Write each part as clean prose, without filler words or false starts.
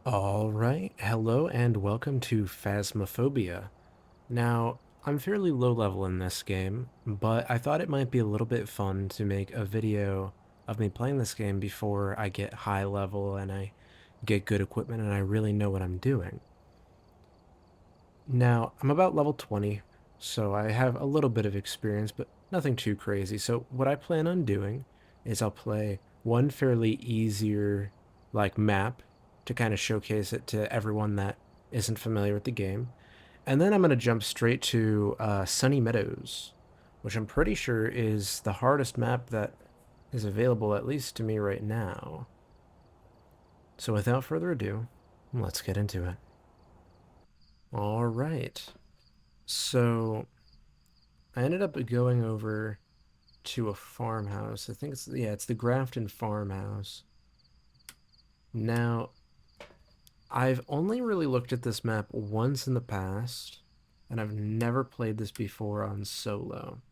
Alright, hello and welcome to Phasmophobia. Now, I'm fairly low level in this game, but I thought it might be a little bit fun to make a video of me playing this game before I get high level and I get good equipment and I really know what I'm doing. Now, I'm about level 20, so I have a little bit of experience, but nothing too crazy. So what I plan on doing is I'll play one fairly easier map to kind of showcase it to everyone that isn't familiar with the game. And then I'm going to jump straight to Sunny Meadows, which I'm pretty sure is the hardest map that is available, at least to me right now. So without further ado, let's get into it. All right. So I ended up going over to a farmhouse. I think it's the Grafton farmhouse. Now, I've only really looked at this map once in the past, and I've never played this before on solo.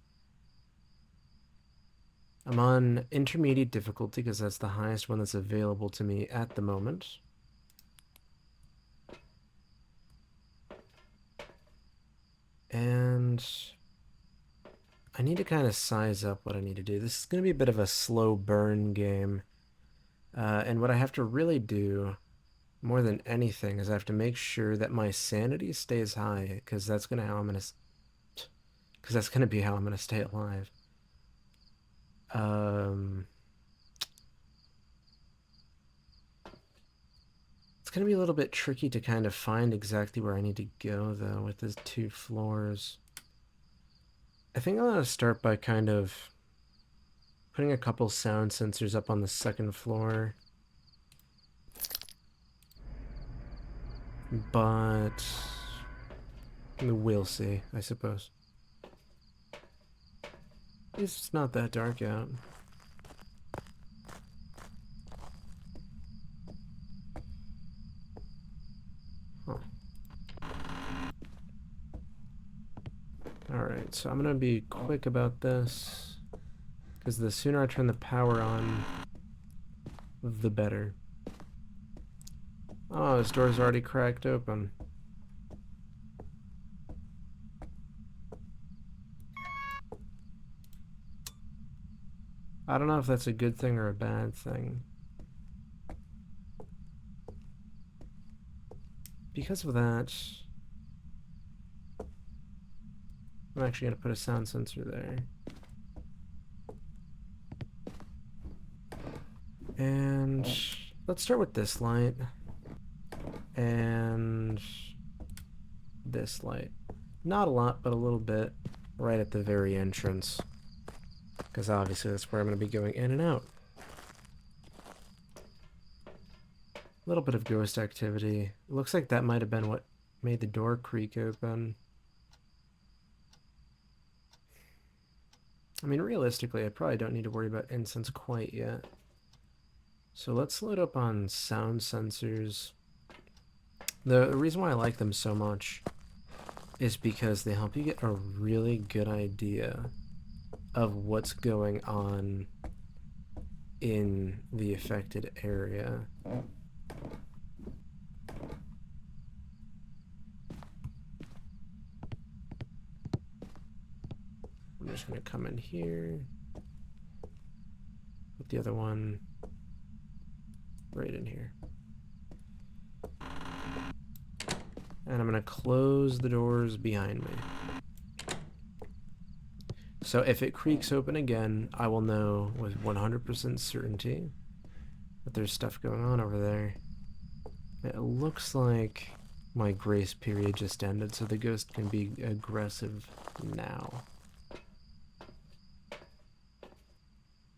I'm on intermediate difficulty because that's the highest one that's available to me at the moment. And I need to kind of size up what I need to do. This is going to be a bit of a slow burn game. And what I have to really do more than anything is I have to make sure that my sanity stays high because that's going to be how I'm going to stay alive. It's going to be a little bit tricky to kind of find exactly where I need to go though with the two floors. I think I'm going to start by kind of putting a couple sound sensors up on the second floor. But we'll see, I suppose. It's not that dark out. Huh. Alright, so I'm gonna be quick about this, because the sooner I turn the power on, the better. Oh, this door's already cracked open. I don't know if that's a good thing or a bad thing. Because of that, I'm actually going to put a sound sensor there. And let's start with this light. And this light. Not a lot, but a little bit right at the very entrance. Because obviously that's where I'm going to be going in and out. A little bit of ghost activity. It looks like that might have been what made the door creak open. I mean, realistically, I probably don't need to worry about incense quite yet. So let's load up on sound sensors. The reason why I like them so much is because they help you get a really good idea of what's going on in the affected area. I'm just going to come in here. Put the other one right in here. And I'm going to close the doors behind me. So if it creaks open again, I will know with 100% certainty that there's stuff going on over there. It looks like my grace period just ended, so the ghost can be aggressive now.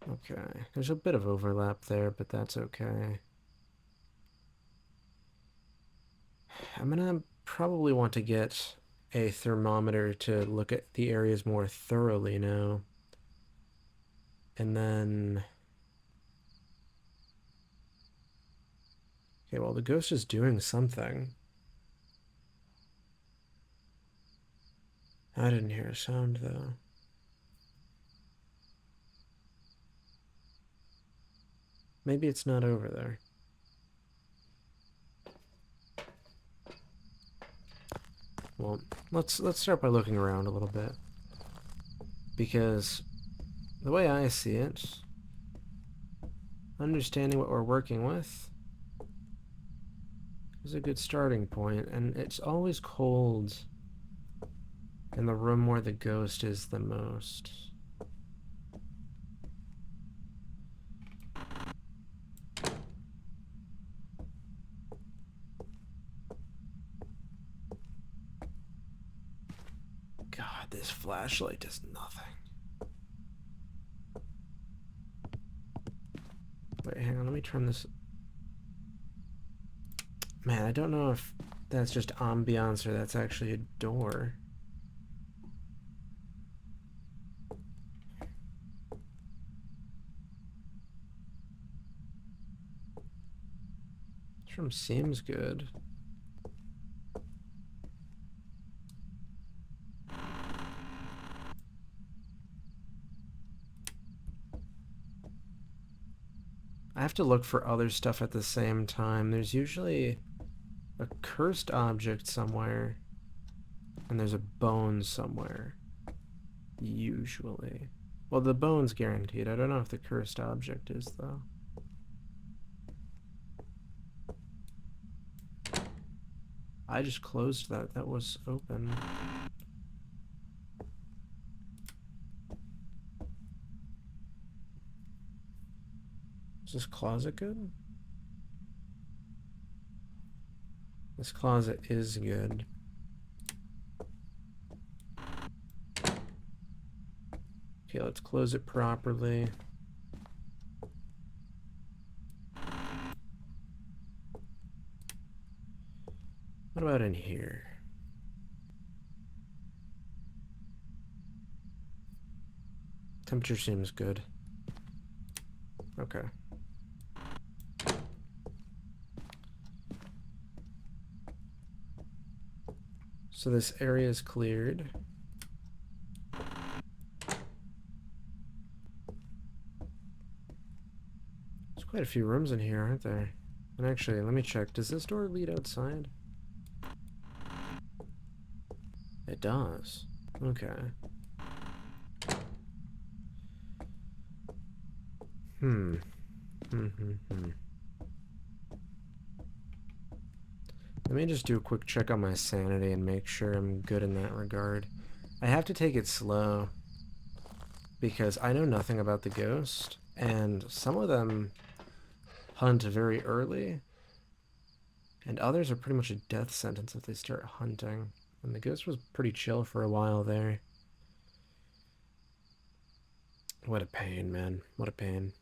Okay, there's a bit of overlap there, but that's okay. I'm gonna probably want to get a thermometer to look at the areas more thoroughly now. And then... Okay, well, the ghost is doing something. I didn't hear a sound, though. Maybe it's not over there. Well, let's start by looking around a little bit. Because the way I see it, understanding what we're working with is a good starting point, and it's always cold in the room where the ghost is the most. God, this flashlight does nothing. Wait, hang on, let me turn this. Man, I don't know if that's just ambiance or that's actually a door. This room seems good. I have to look for other stuff at the same time. There's usually a cursed object somewhere, and there's a bone somewhere. Usually. Well, the bone's guaranteed. I don't know if the cursed object is, though. I just closed that. That was open. Is this closet good? This closet is good. Okay, let's close it properly. What about in here? Temperature seems good. Okay. So this area is cleared. There's quite a few rooms in here, aren't there? And actually, let me check. Does this door lead outside? It does. Okay. Let me just do a quick check on my sanity and make sure I'm good in that regard. I have to take it slow because I know nothing about the ghost, and some of them hunt very early, and others are pretty much a death sentence if they start hunting. And the ghost was pretty chill for a while there. What a pain, man. What a pain.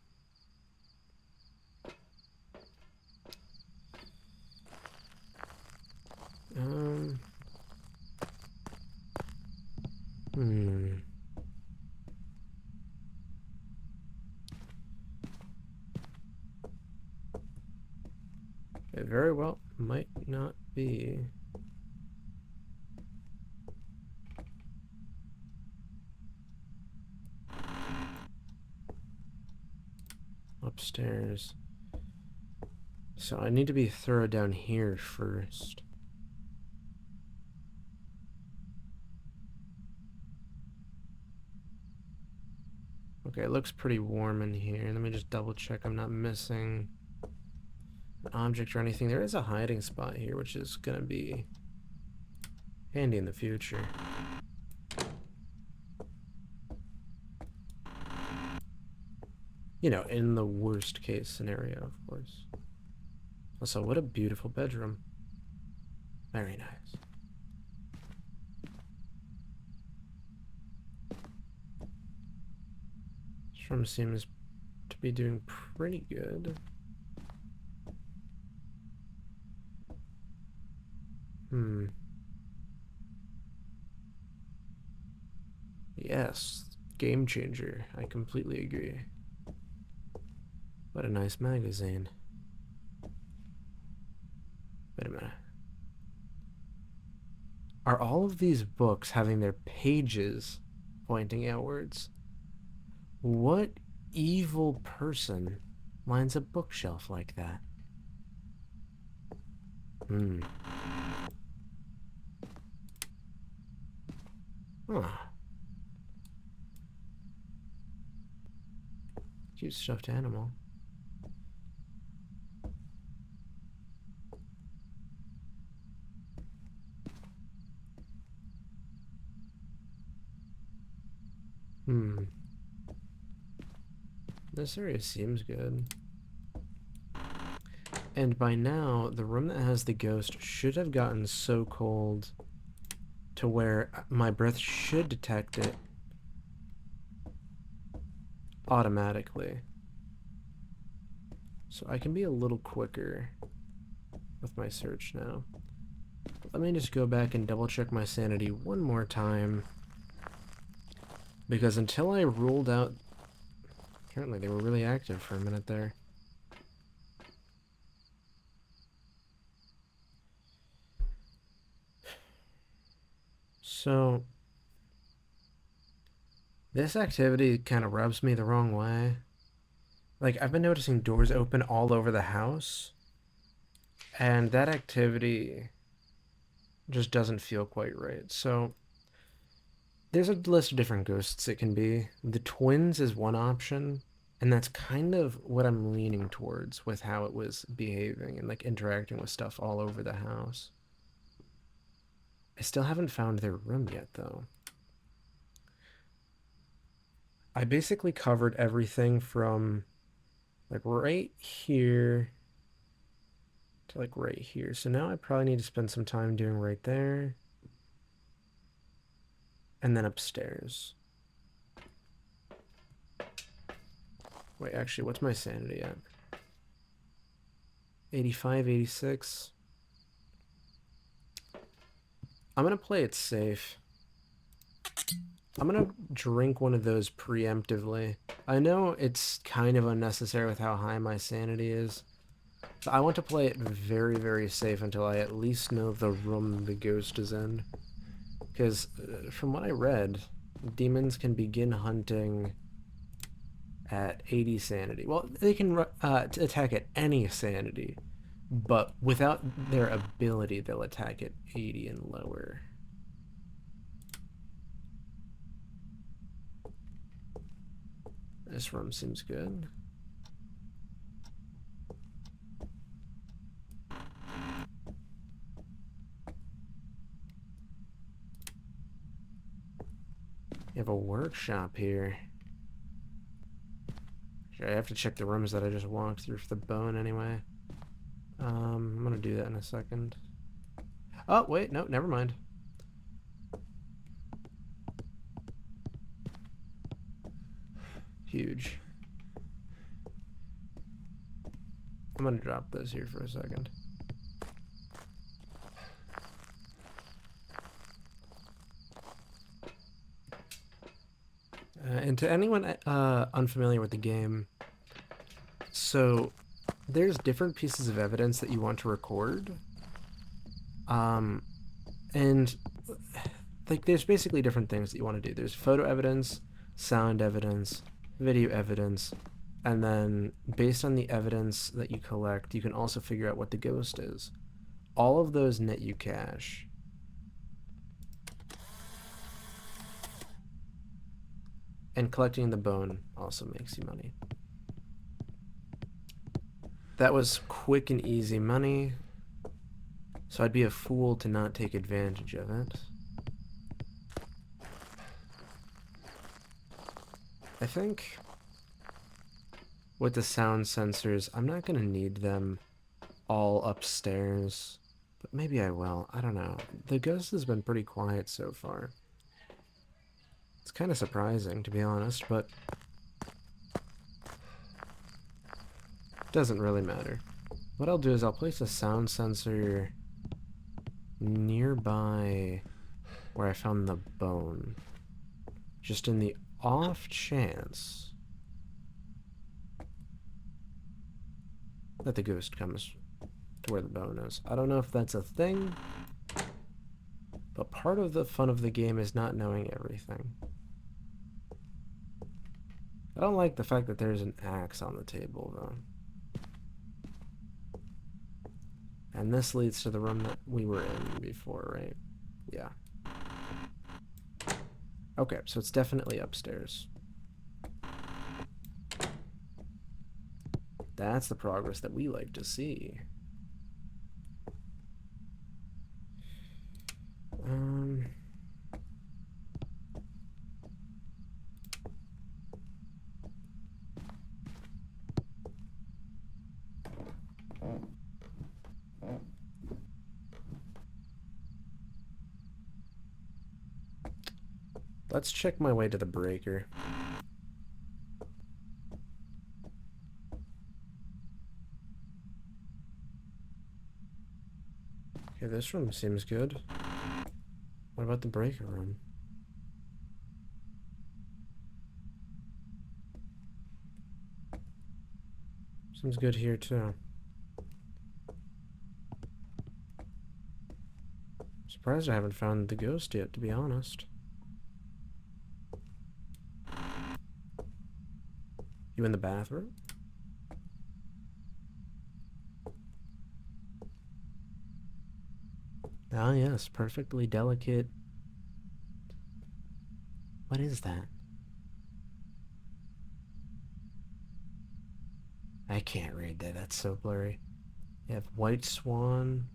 It very well might not be. Upstairs. So I need to be thorough down here first. Okay, it looks pretty warm in here. Let me just double check I'm not missing an object or anything. There is a hiding spot here, which is gonna be handy in the future. You know, in the worst case scenario, of course. Also, what a beautiful bedroom. Very nice. This room seems to be doing pretty good. Yes, game changer. I completely agree. What a nice magazine. Wait a minute. Are all of these books having their pages pointing outwards? What evil person lines a bookshelf like that? Huh. Cute stuffed animal. Hmm. This area seems good. And by now, the room that has the ghost should have gotten so cold to where my breath should detect it automatically. So I can be a little quicker with my search now. Let me just go back and double check my sanity one more time. Because until I ruled out... Apparently they were really active for a minute there. So... this activity kind of rubs me the wrong way. Like, I've been noticing doors open all over the house. And that activity just doesn't feel quite right. So... there's a list of different ghosts it can be. The twins is one option, and that's kind of what I'm leaning towards with how it was behaving and like interacting with stuff all over the house. I still haven't found their room yet, though. I basically covered everything from like right here to like right here. So now I probably need to spend some time doing right there and then upstairs. Wait, actually, what's my sanity at? 85, 86. I'm gonna play it safe. I'm gonna drink one of those preemptively. I know it's kind of unnecessary with how high my sanity is. So I want to play it very, very safe until I at least know the room the ghost is in. Because from what I read, demons can begin hunting at 80 sanity. Well, they can attack at any sanity, but without their ability, they'll attack at 80 and lower. This room seems good. You have a workshop here. I have to check the rooms that I just walked through for the bone anyway. I'm gonna do that in a second. Oh, wait, no, never mind. Huge. I'm gonna drop this here for a second. And to anyone unfamiliar with the game, so there's different pieces of evidence that you want to record. And like there's basically different things that you want to do. There's photo evidence, sound evidence, video evidence, and then based on the evidence that you collect, you can also figure out what the ghost is. All of those net you cash. And collecting the bone also makes you money. That was quick and easy money, so I'd be a fool to not take advantage of it. I think with the sound sensors, I'm not going to need them all upstairs, but maybe I will. I don't know. The ghost has been pretty quiet so far. It's kind of surprising, to be honest, but it doesn't really matter. What I'll do is I'll place a sound sensor nearby where I found the bone, just in the off chance that the ghost comes to where the bone is. I don't know if that's a thing, but part of the fun of the game is not knowing everything. I don't like the fact that there's an axe on the table, though. And this leads to the room that we were in before, right? Yeah. Okay, so it's definitely upstairs. That's the progress that we like to see. Um... Let's check my way to the breaker. Okay, this room seems good. What about the breaker room? Seems good here too. Surprised I haven't found the ghost yet, to be honest. You in the bathroom? Ah, yes, perfectly delicate. What is that? I can't read that. That's so blurry. You have White Swan.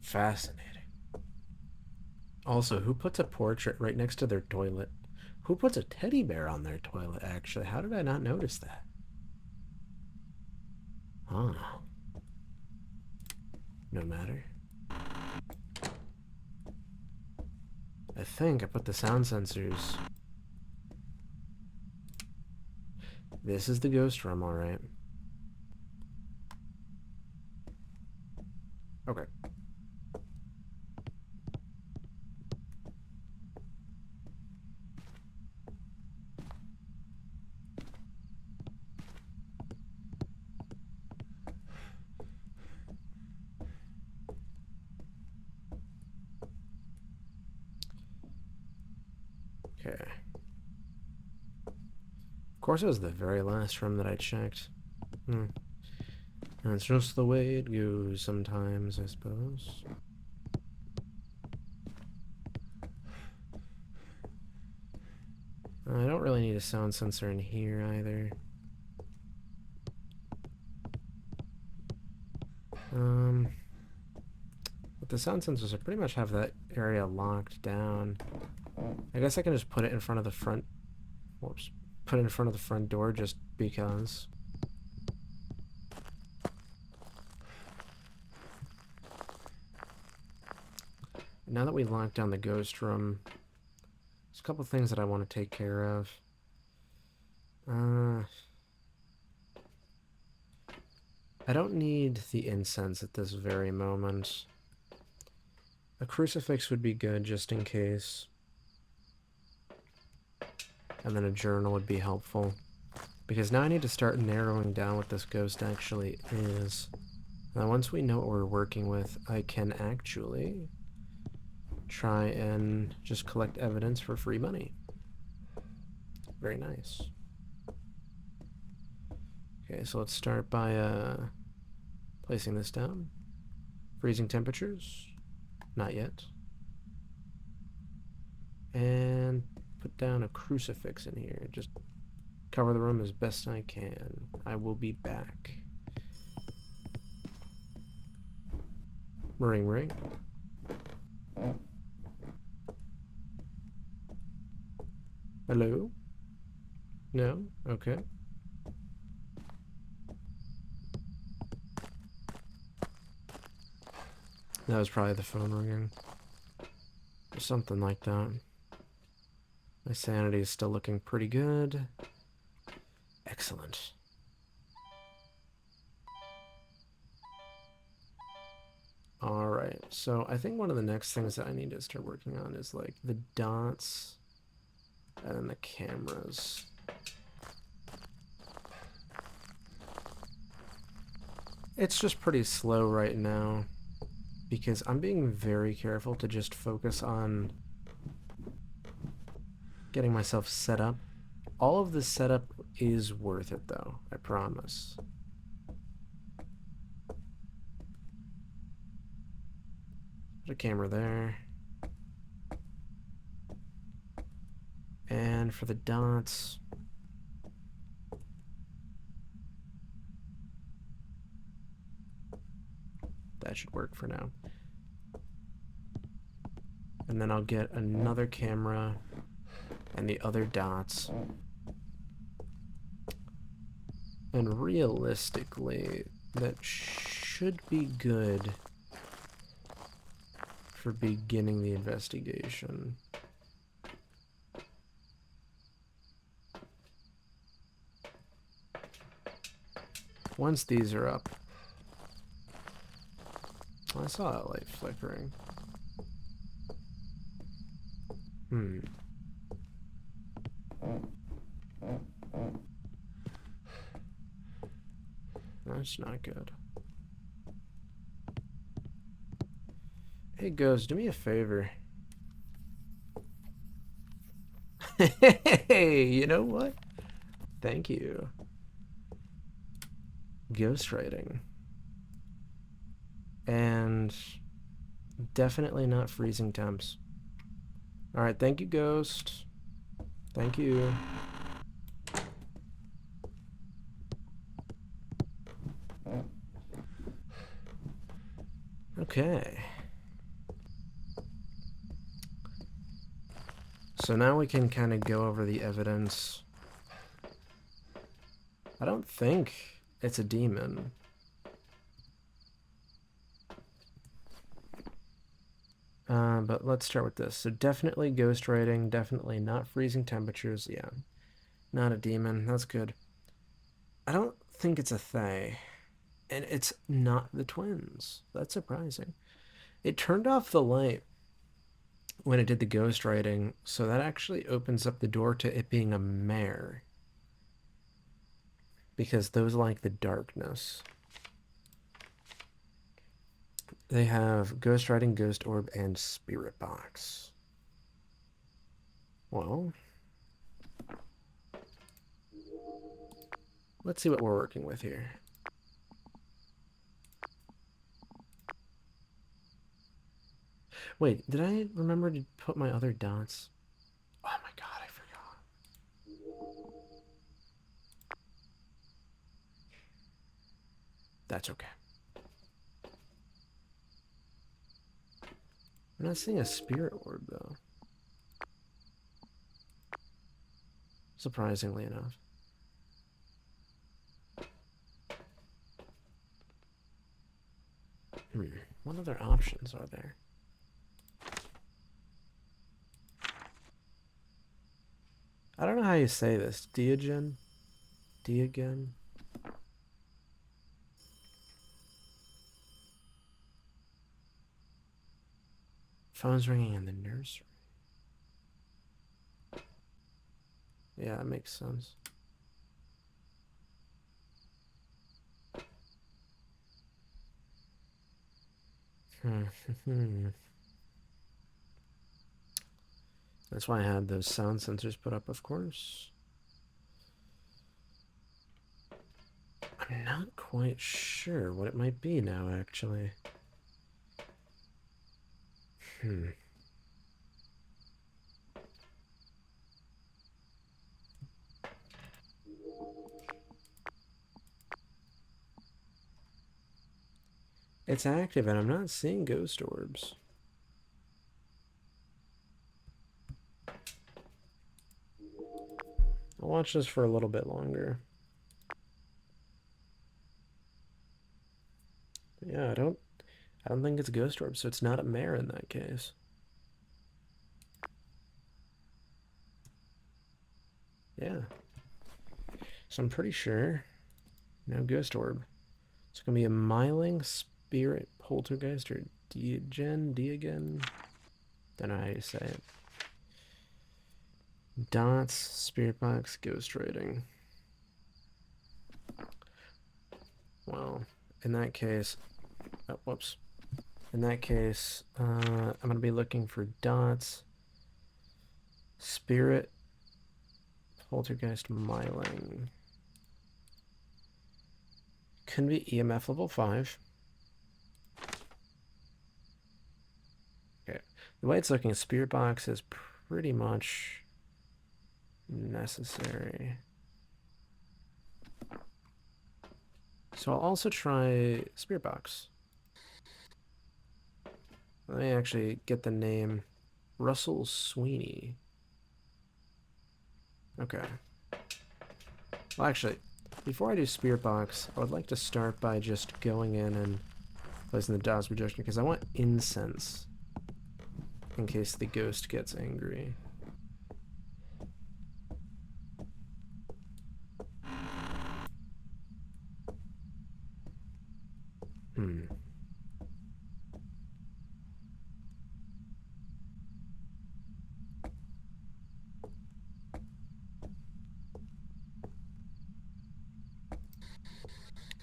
Fascinating. Also, who puts a portrait right next to their toilet? Who puts a teddy bear on their toilet, actually? How did I not notice that? Huh. No matter. I think I put the sound sensors. This is the ghost room, alright. Okay. Okay. Of course, it was the very last room that I checked. That's just the way it goes sometimes, I suppose. I don't really need a sound sensor in here either. But the sound sensors, I pretty much have that area locked down. I guess I can just put it in front of the front... Whoops. Put it in front of the front door just because. Now that we locked down the ghost room, there's a couple things that I want to take care of. I don't need the incense at this very moment. A crucifix would be good just in case. And then a journal would be helpful. Because now I need to start narrowing down what this ghost actually is. Now once we know what we're working with, I can actually try and just collect evidence for free money. Very nice. Okay, so let's start by placing this down. Freezing temperatures. Not yet. And put down a crucifix in here. Just cover the room as best I can. I will be back. Ring, ring. Hello? No? Okay. That was probably the phone ringing. Or something like that. My sanity is still looking pretty good. Excellent. Alright, so I think one of the next things that I need to start working on is like the dots and then the cameras. It's just pretty slow right now because I'm being very careful to just focus on getting myself set up. All of the setup is worth it though, I promise. Put a camera there. And for the dots, that should work for now. And then I'll get another camera and the other dots. And realistically, that should be good for beginning the investigation. Once these are up, I saw that light flickering. That's not good. Hey, Ghost, do me a favor. Hey, you know what? Thank you. Ghostwriting. And definitely not freezing temps. Alright, thank you, Ghost. Thank you. Okay. So now we can kind of go over the evidence. I don't think it's a demon. But let's start with this. So definitely ghostwriting, definitely not freezing temperatures. Yeah, not a demon. That's good. I don't think it's a Thay. And it's not the twins. That's surprising. It turned off the light when it did the ghostwriting, so that actually opens up the door to it being a mare. Because those like the darkness. They have ghostwriting, ghost orb, and spirit box. Well, let's see what we're working with here. Wait, did I remember to put my other dots? Oh my god, I forgot. That's okay. I'm not seeing a spirit orb, though. Surprisingly enough. What other options are there? I don't know how you say this. Diogen? Diogen? Phone's ringing in the nursery. Yeah, that makes sense. That's why I had those sound sensors put up, of course. I'm not quite sure what it might be now, actually. It's active, and I'm not seeing ghost orbs. I'll watch this for a little bit longer. Yeah, I don't think it's a ghost orb, so it's not a mare in that case. Yeah. So I'm pretty sure. No ghost orb. It's gonna be a Myling, Spirit, Poltergeist, or Diogen. Don't know how you say it. Dots, Spirit Box, Ghost Writing. Well, in that case, oh, whoops. In that case, I'm gonna be looking for dots, Spirit, Poltergeist, Myling. Can be EMF level 5. The way it's looking, a spirit box is pretty much necessary. So I'll also try spirit box. Let me actually get the name Russell Sweeney. Okay. Well, actually, before I do spirit box, I would like to start by just going in and placing the dog's projection because I want incense in case the ghost gets angry. Hmm.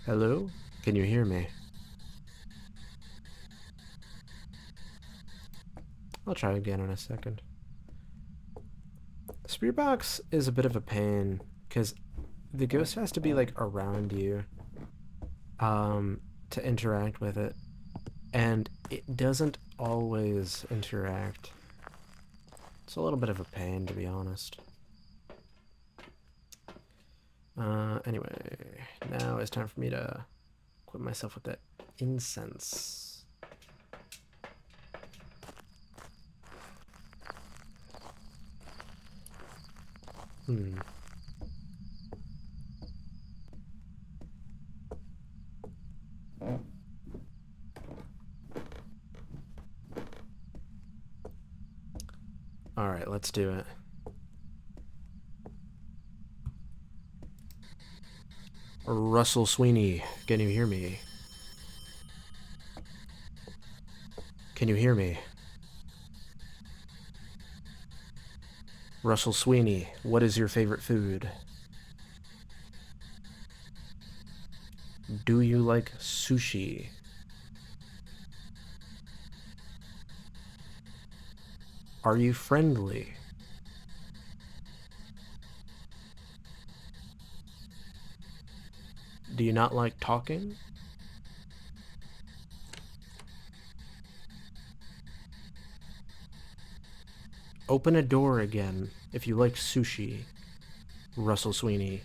Hello? Can you hear me? I'll try again in a second. Spirit box is a bit of a pain because the ghost has to be like around you to interact with it, and it doesn't always interact. It's a little bit of a pain, to be honest. Anyway, now it's time for me to equip myself with that incense. Hmm. Alright, let's do it. Russell Sweeney, can you hear me? Can you hear me? Russell Sweeney, what is your favorite food? Do you like sushi? Are you friendly? Do you not like talking? Open a door again if you like sushi. Russell Sweeney.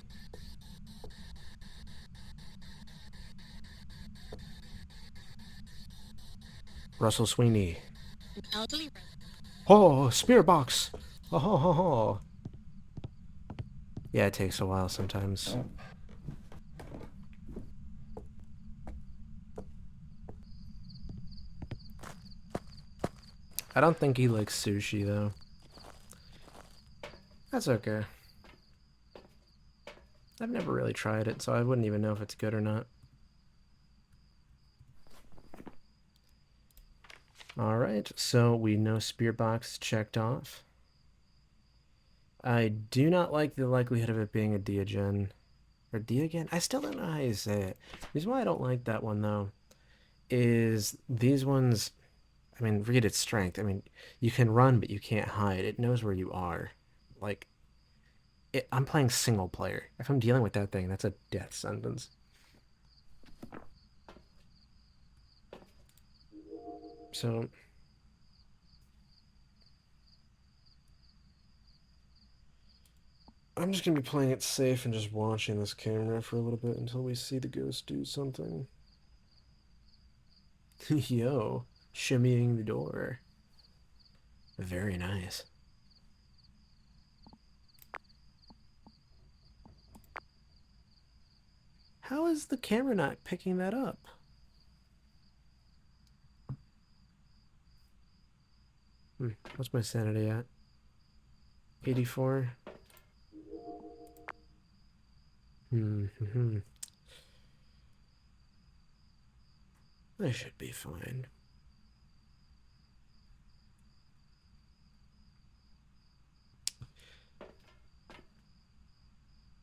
Russell Sweeney. Oh, spirit box! Oh, ho, ho, ho. Yeah, it takes a while sometimes. I don't think he likes sushi, though. That's okay. I've never really tried it, so I wouldn't even know if it's good or not. Alright, so we know spirit box checked off. I do not like the likelihood of it being a Diogen. Or Diogen? I still don't know how you say it. The reason why I don't like that one, though, is these ones, I mean, read its strength. I mean, you can run, but you can't hide. It knows where you are. Like, I'm playing single player. If I'm dealing with that thing, that's a death sentence. So, I'm just gonna be playing it safe and just watching this camera for a little bit until we see the ghost do something. Yo, shimmying the door. Very nice. How is the camera not picking that up? What's my sanity at? 84? I should be fine.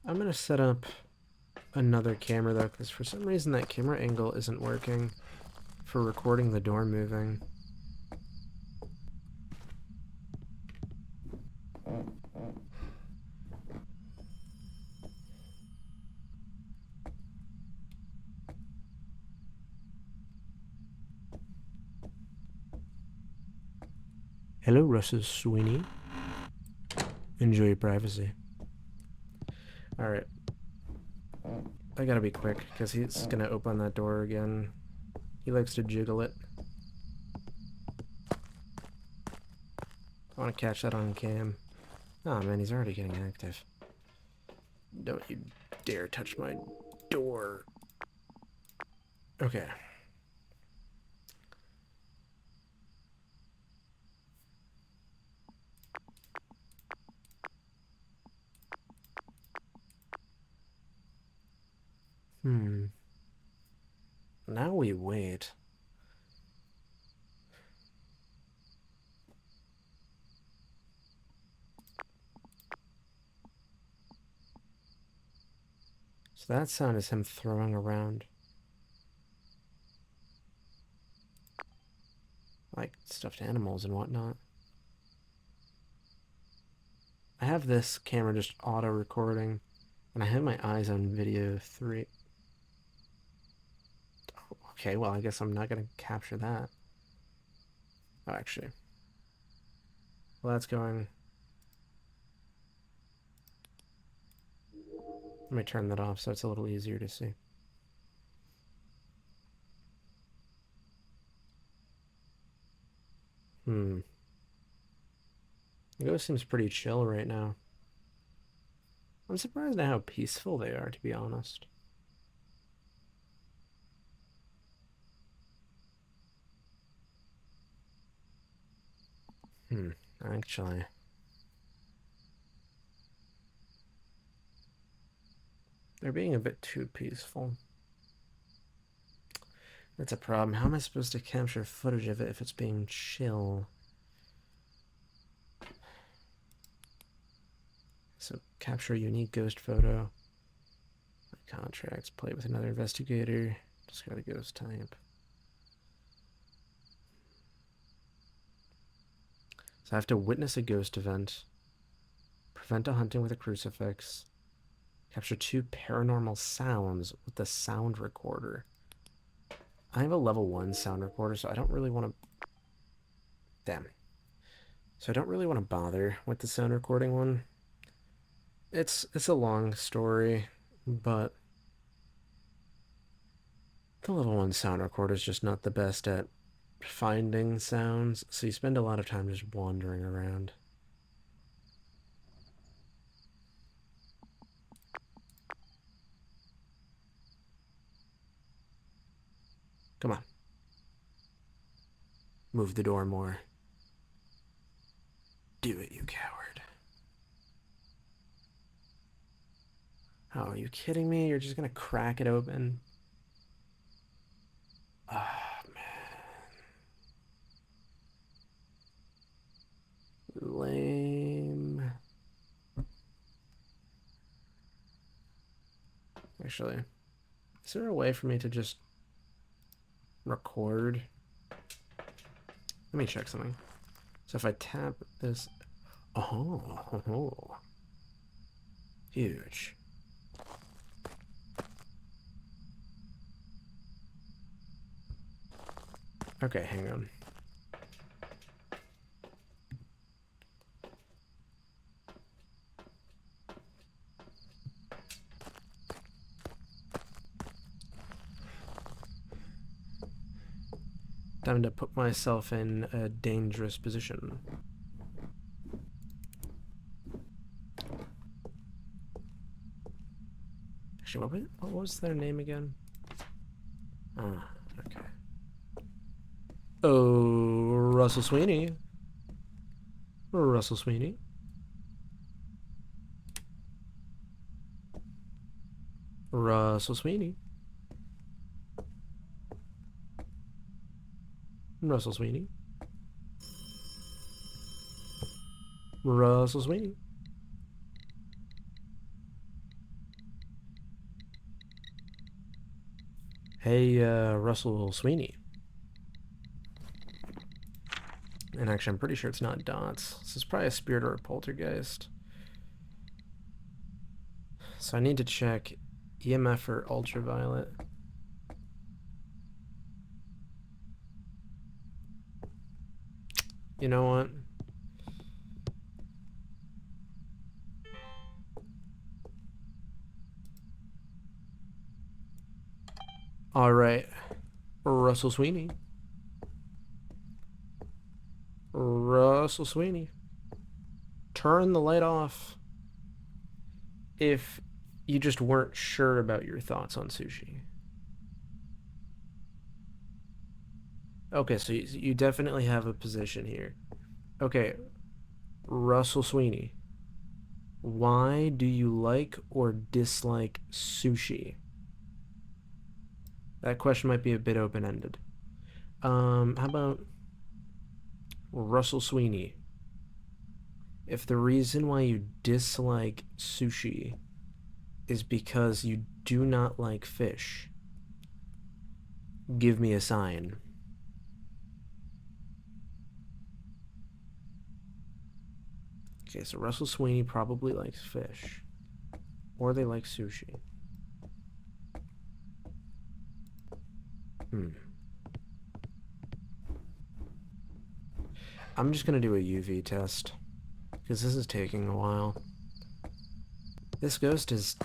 I'm gonna set up another camera though, because for some reason that camera angle isn't working for recording the door moving. Hello, Russell Sweeney. Enjoy your privacy. Alright. I gotta be quick, because he's gonna open that door again. He likes to jiggle it. I want to catch that on cam. Oh man, he's already getting active. Don't you dare touch my door. Okay. Now we wait. So that sound is him throwing around like stuffed animals and whatnot. I have this camera just auto recording, and I have my eyes on video 3. Okay, well, I guess I'm not gonna capture that. Oh, actually. Well, that's going. Let me turn that off so it's a little easier to see. The ghost seems pretty chill right now. I'm surprised at how peaceful they are, to be honest. Actually. They're being a bit too peaceful. That's a problem. How am I supposed to capture footage of it if it's being chill? So capture a unique ghost photo. My contracts. Play with another investigator. Discard a ghost type. So I have to witness a ghost event. Prevent a hunting with a crucifix. Capture 2 paranormal sounds with the sound recorder. I have a level 1 sound recorder, so I don't really want to... Damn. So I don't really want to bother with the sound recording one. It's a long story, but the level 1 sound recorder is just not the best at finding sounds, so you spend a lot of time just wandering around. Come on. Move the door more. Do it, you coward. Oh, are you kidding me? You're just gonna crack it open? Ah, man. Lame. Actually, is there a way for me to just record? Let me check something. So if I tap this... Oh. Huge. Okay, hang on. Time to put myself in a dangerous position. Actually, what was their name again? Ah, okay. Oh, Russell Sweeney. Russell Sweeney. Russell Sweeney. Russell Sweeney. Russell Sweeney. Hey, Russell Sweeney. And actually, I'm pretty sure it's not dots. This is probably a spirit or a poltergeist. So I need to check EMF or ultraviolet. You know what? All right, Russell Sweeney. Russell Sweeney. Turn the light off if you just weren't sure about your thoughts on sushi. Okay, so you definitely have a position here. Okay, Russell Sweeney. Why do you like or dislike sushi? That question might be a bit open-ended. How about Russell Sweeney? If the reason why you dislike sushi is because you do not like fish, give me a sign. Okay, so Russell Sweeney probably likes fish. Or they like sushi. Hmm. I'm just gonna do a UV test. Because this is taking a while. This ghost is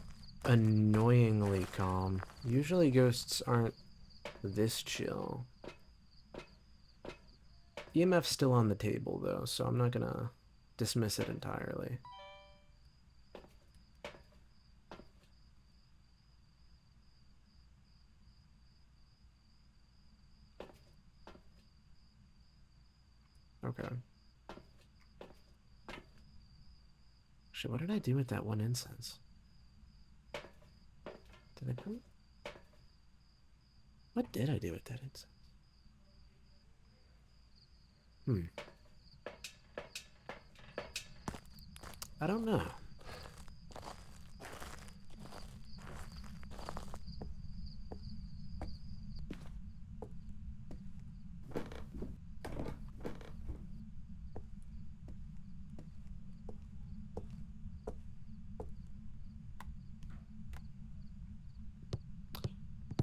annoyingly calm. Usually ghosts aren't this chill. EMF's still on the table though, so I'm not gonna dismiss it entirely. Okay. Actually, what did I do with that one incense? Did I put... What did I do with that incense? I don't know.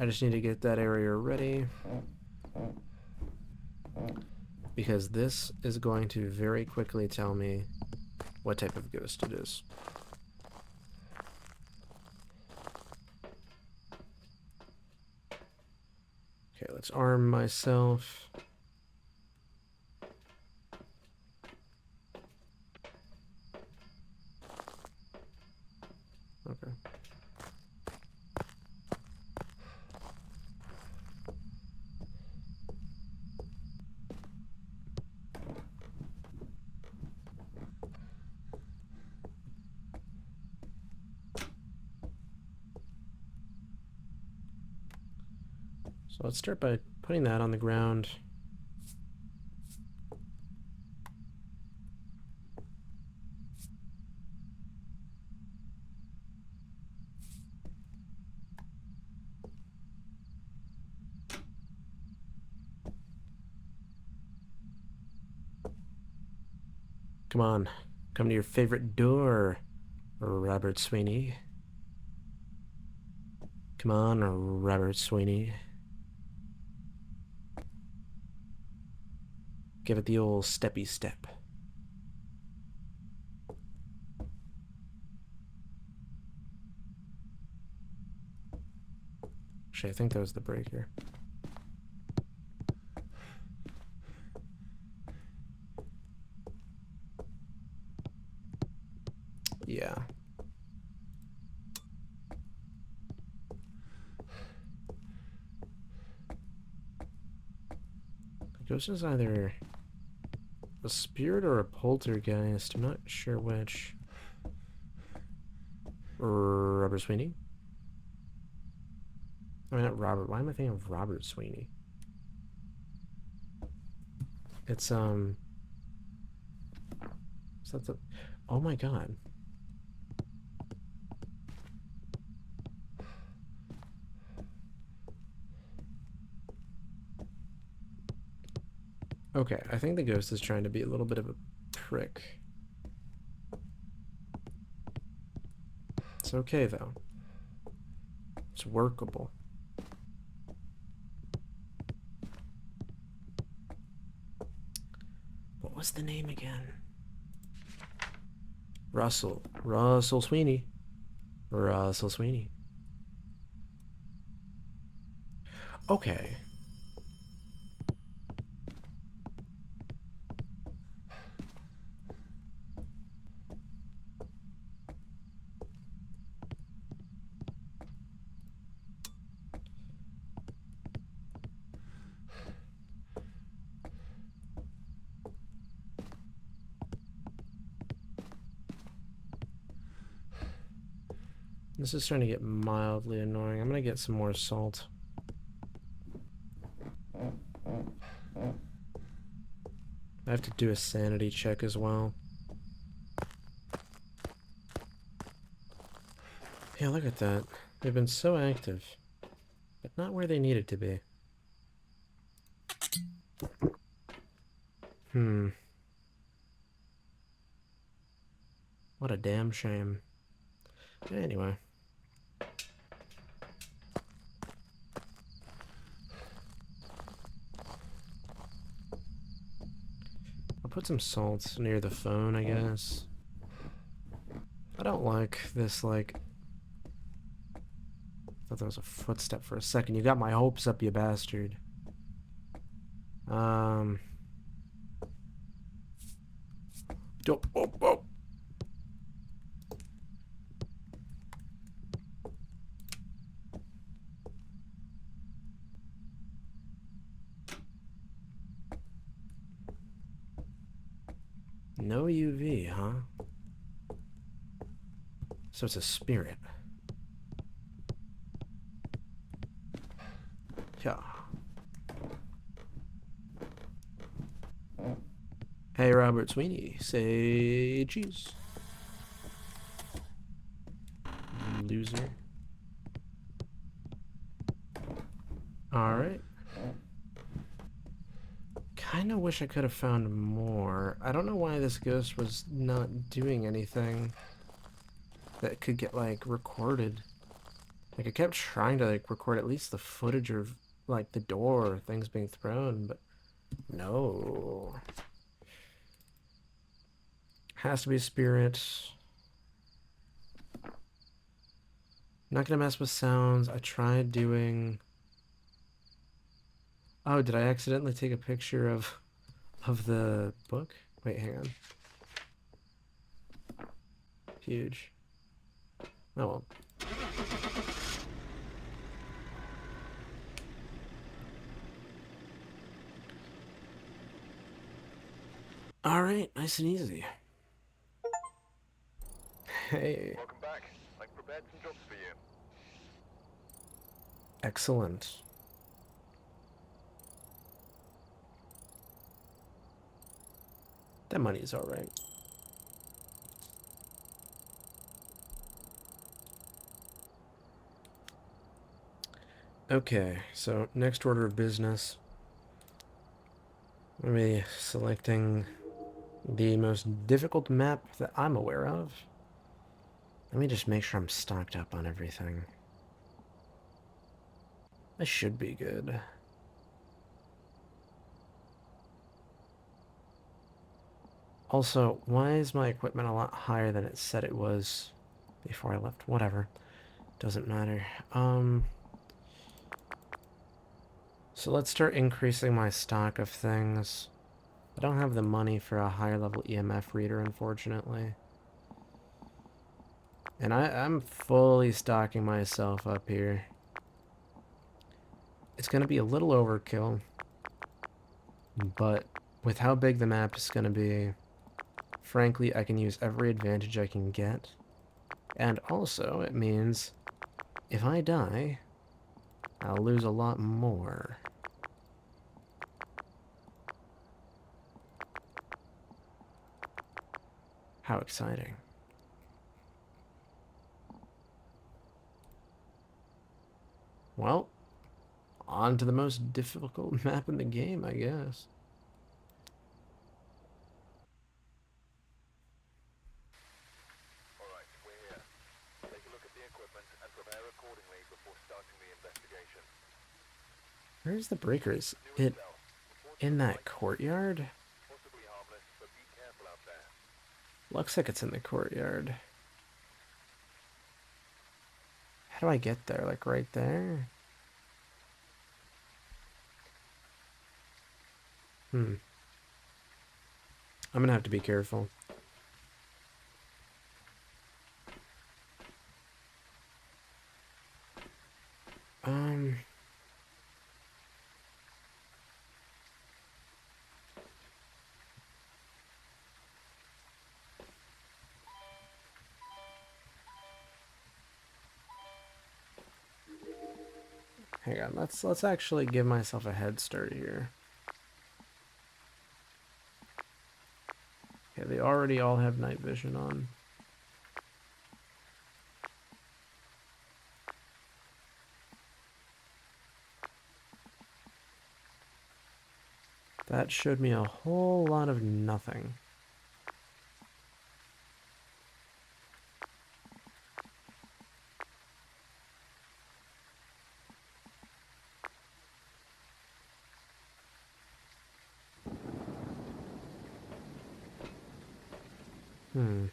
I just need to get that area ready. Because this is going to very quickly tell me what type of ghost it is. Okay, let's arm myself. Okay. So let's start by putting that on the ground. Come on, come to your favorite door, Robert Sweeney. Come on, Robert Sweeney. Give it the old steppy step. Actually, I think that was the breaker. Yeah. The ghost is either a spirit or a poltergeist. I'm not sure which. Robert Sweeney? I mean, not Robert. Why am I thinking of Robert Sweeney? It's, is that the... Oh my god. Okay, I think the ghost is trying to be a little bit of a prick. It's okay, though. It's workable. What was the name again? Russell Sweeney. Russell Sweeney. Okay. This is starting to get mildly annoying. I'm gonna get some more salt. I have to do a sanity check as well. Yeah, look at that. They've been so active, but not where they needed to be. What a damn shame. Anyway. I'll put some salt near the phone, I guess. I don't like this, like... I thought there was a footstep for a second. You got my hopes up, you bastard. Oh, oh, oh. No UV, huh? So it's a spirit. Yeah. Hey, Robert Sweeney, say cheese. Loser. Alright. Kinda wish I could have found more. I don't know why this ghost was not doing anything that could get, like, recorded. Like, I kept trying to, like, record at least the footage of, like, the door or things being thrown, but no. Has to be a spirit. Not gonna mess with sounds. I tried doing... Oh, did I accidentally take a picture of the book? Wait, hang on. Huge. Oh well. Alright, nice and easy. Hey. Welcome back. I've prepared some jobs for you. Excellent. That money is alright. Okay, so next order of business. I'm going to be selecting the most difficult map that I'm aware of. Let me just make sure I'm stocked up on everything. I should be good. Also, why is my equipment a lot higher than it said it was before I left? Whatever. Doesn't matter. So let's start increasing my stock of things. I don't have the money for a higher level EMF reader, unfortunately. And I'm fully stocking myself up here. It's going to be a little overkill, but with how big the map is going to be, frankly, I can use every advantage I can get. And also, it means if I die, I'll lose a lot more. How exciting. Well, on to the most difficult map in the game, I guess. Alright, we're here. Take a look at the equipment and prepare accordingly before starting the investigation. Where's the breakers? New It intel. Reports in of that light courtyard? possibly harmless, but be careful out there. Looks like it's in the courtyard. How do I get there? Like right there? Hmm. I'm gonna have to be careful. Um, Hang on. Let's actually give myself a head start here. Okay, they already all have night vision on. That showed me a whole lot of nothing. Hmm.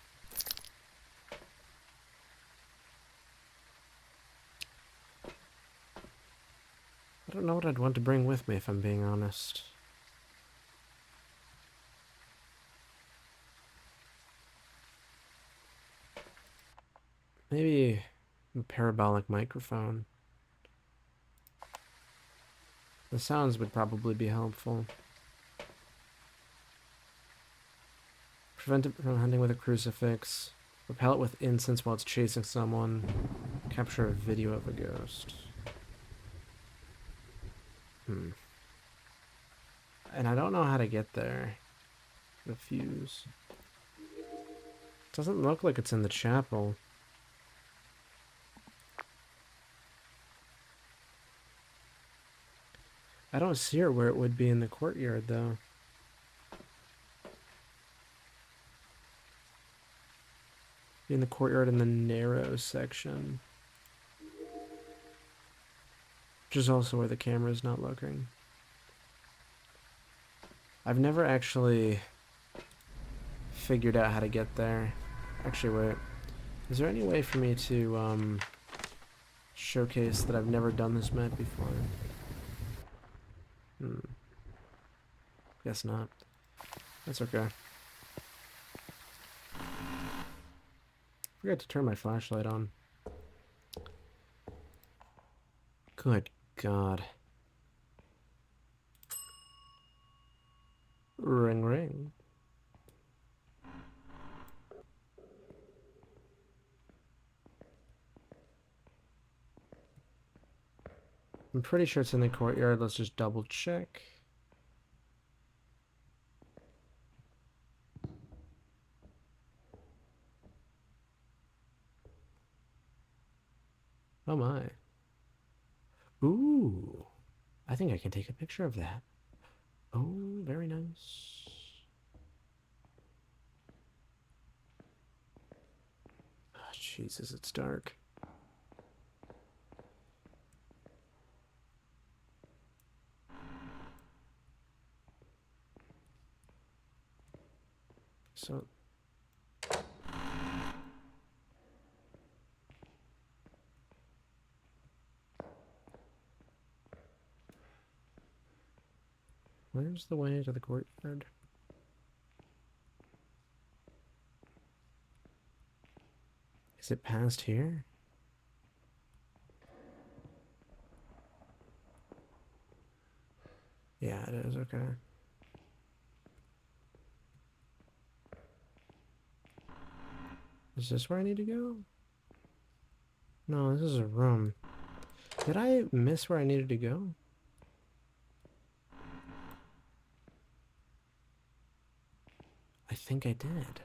I don't know what I'd want to bring with me if I'm being honest. Maybe a parabolic microphone. The sounds would probably be helpful. Prevent it from hunting with a crucifix. Repel it with incense while it's chasing someone. Capture a video of a ghost. Hmm. And I don't know how to get there. The fuse. Doesn't look like it's in the chapel. I don't see it where it would be in the courtyard, though. Be in the courtyard in the narrow section. Which is also where the camera is not looking. I've never actually figured out how to get there. Actually, wait. Is there any way for me to, showcase that I've never done this map before? Hmm. Guess not. That's okay. Forgot to turn my flashlight on. Good God. Ring ring. I'm pretty sure it's in the courtyard. Let's just double check. Oh my. Ooh. I think I can take a picture of that. Oh, very nice. Oh, Jesus, it's dark. So, where's the way to the courtyard? Is it past here? Yeah, it is. Okay. Is this where I need to go? No, this is a room. Did I miss where I needed to go? I think I did.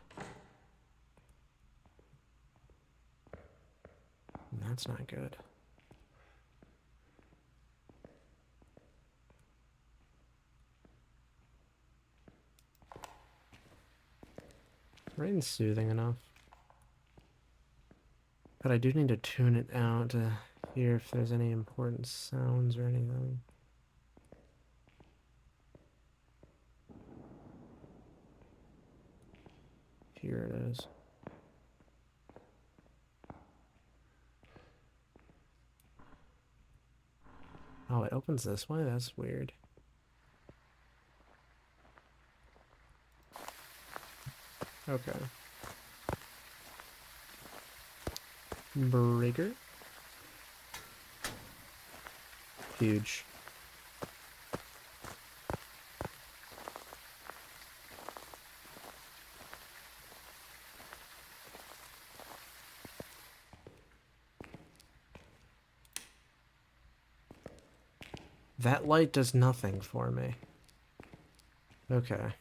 That's not good. Rain's soothing enough. But I do need to tune it out to hear if there's any important sounds or anything. Here it is. Oh, it opens this way? That's weird. Okay. Breaker. Huge. That light does nothing for me. Okay.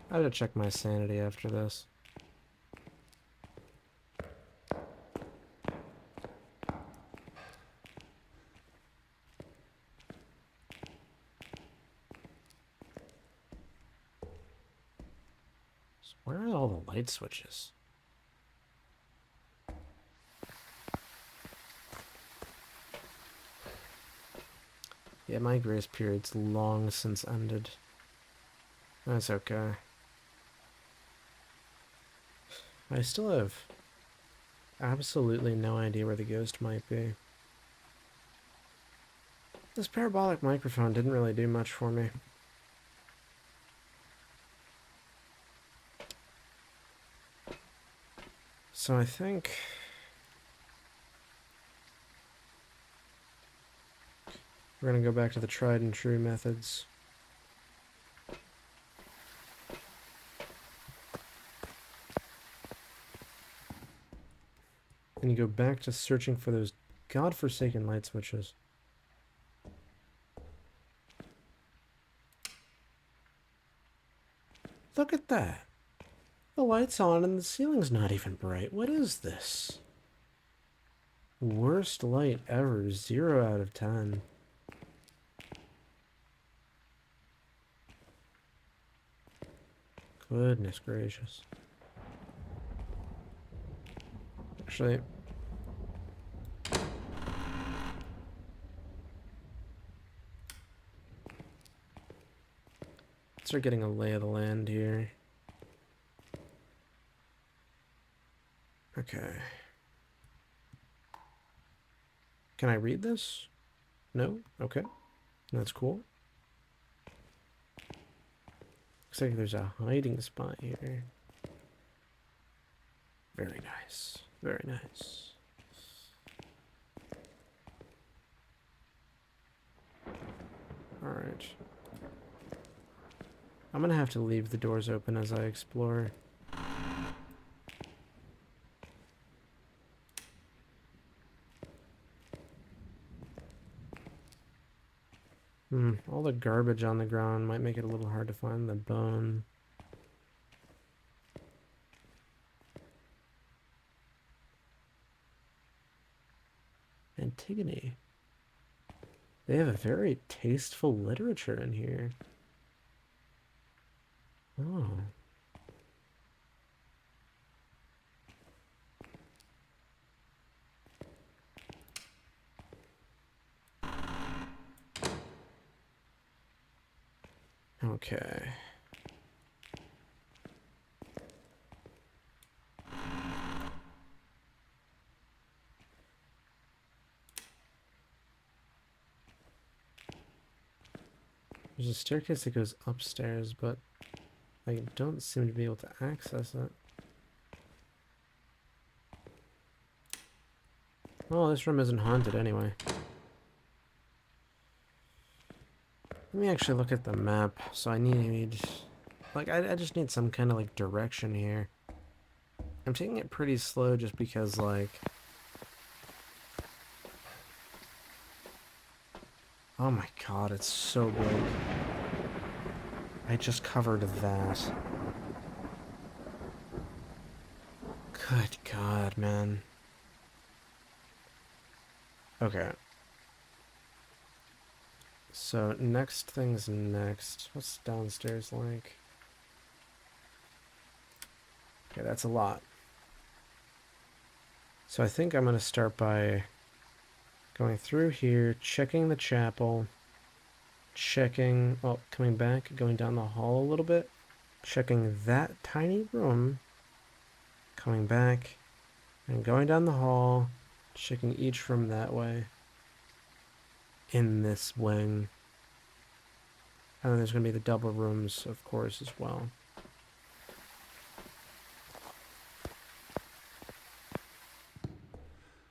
I gotta check my sanity after this. So where are all the light switches? Yeah, my grace period's long since ended. That's okay. I still have absolutely no idea where the ghost might be. This parabolic microphone didn't really do much for me. So I think we're gonna go back to the tried and true methods. And you go back to searching for those godforsaken light switches. Look at that. The light's on and the ceiling's not even bright. What is this? Worst light ever. 0 out of 10. Goodness gracious. Actually, start getting a lay of the land here. Okay. Can I read this? No? Okay. That's cool. Looks like there's a hiding spot here. Very nice. Very nice. Alright. I'm gonna have to leave the doors open as I explore. All the garbage on the ground might make it a little hard to find the bone. Antigone. They have a very tasteful literature in here. Oh. Okay. There's a staircase that goes upstairs, but I don't seem to be able to access it. Oh, this room isn't haunted anyway. Let me actually look at the map. So I need... Like, I just need some kind of, like, direction here. I'm taking it pretty slow just because, like... Oh my god, it's so big. I just covered that. Good god, man. Okay. So, next thing's next. What's downstairs like? Okay, that's a lot. So I think I'm going to start by going through here, checking the chapel, checking, well, coming back, going down the hall a little bit, checking that tiny room, coming back, and going down the hall, checking each room that way. in this wing. And then there's going to be the double rooms, of course, as well.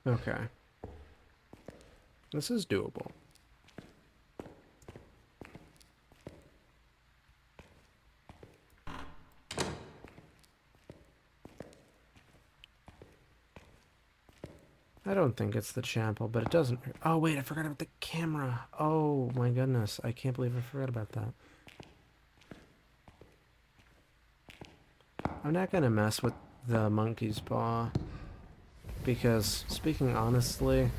Okay. This is doable. I don't think it's the chapel, but it doesn't... Oh, wait, I forgot about the camera. Oh, my goodness. I can't believe I forgot about that. I'm not going to mess with the monkey's paw. Because, speaking honestly,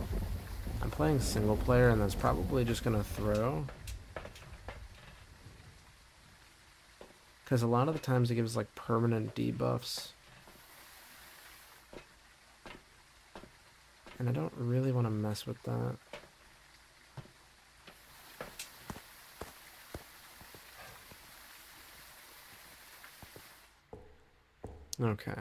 I'm playing single player, and that's probably just going to throw. Because a lot of the times it gives, like, permanent debuffs. And I don't really want to mess with that. Okay.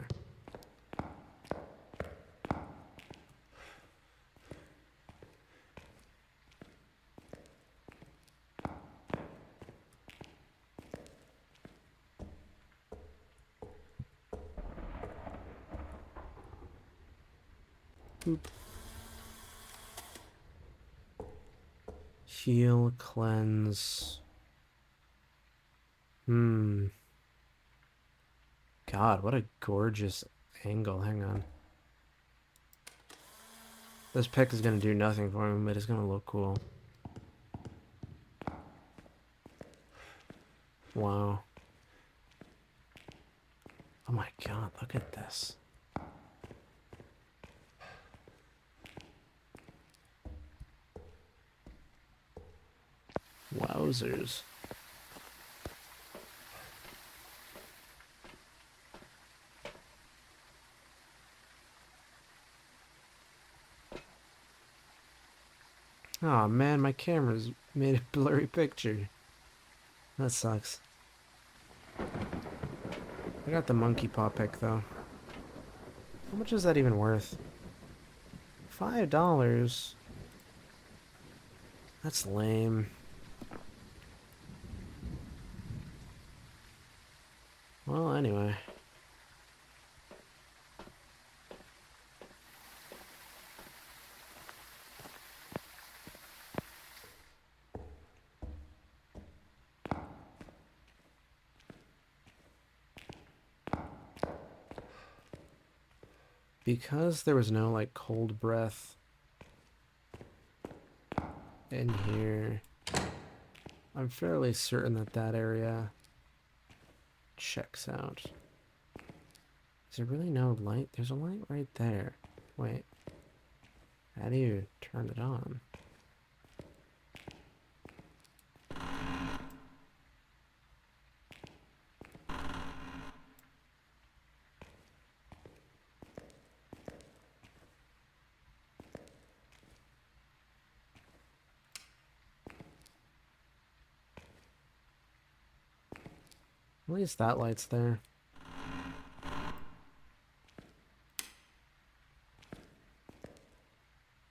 Boop. Heal, cleanse. God, what a gorgeous angle. Hang on. This pick is going to do nothing for me, but it's going to look cool. Wow. Oh my god, look at this. Wowzers. Oh man, my camera's made a blurry picture. That sucks. I got the monkey paw pick though. How much is that even worth? $5? That's lame. Well, anyway. Because there was no, like, cold breath in here, I'm fairly certain that that area checks out. Is there really no light? There's a light right there. Wait. How do you turn it on? At least that light's there.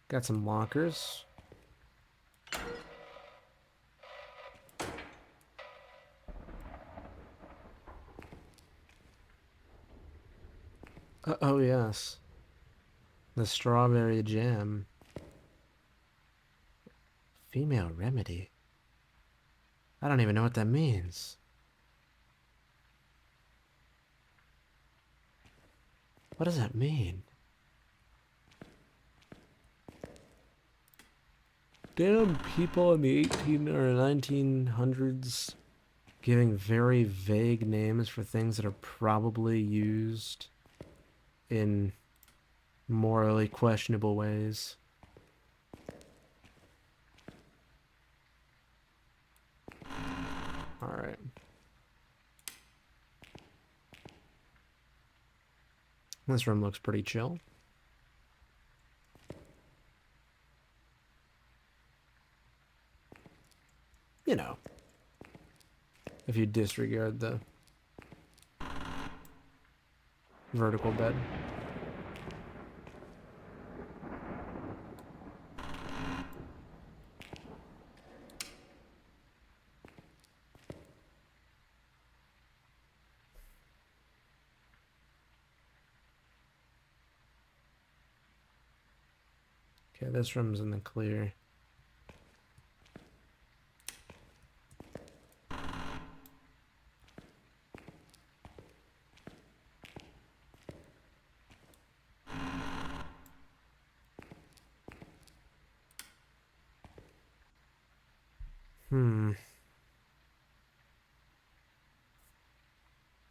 Got some lockers. Oh yes. The strawberry jam. Female remedy. I don't even know what that means. What does that mean? Damn people in the 18 or 1900s giving very vague names for things that are probably used in morally questionable ways. Alright. This room looks pretty chill. You know, if you disregard the vertical bed. Okay, this room's in the clear. Hmm.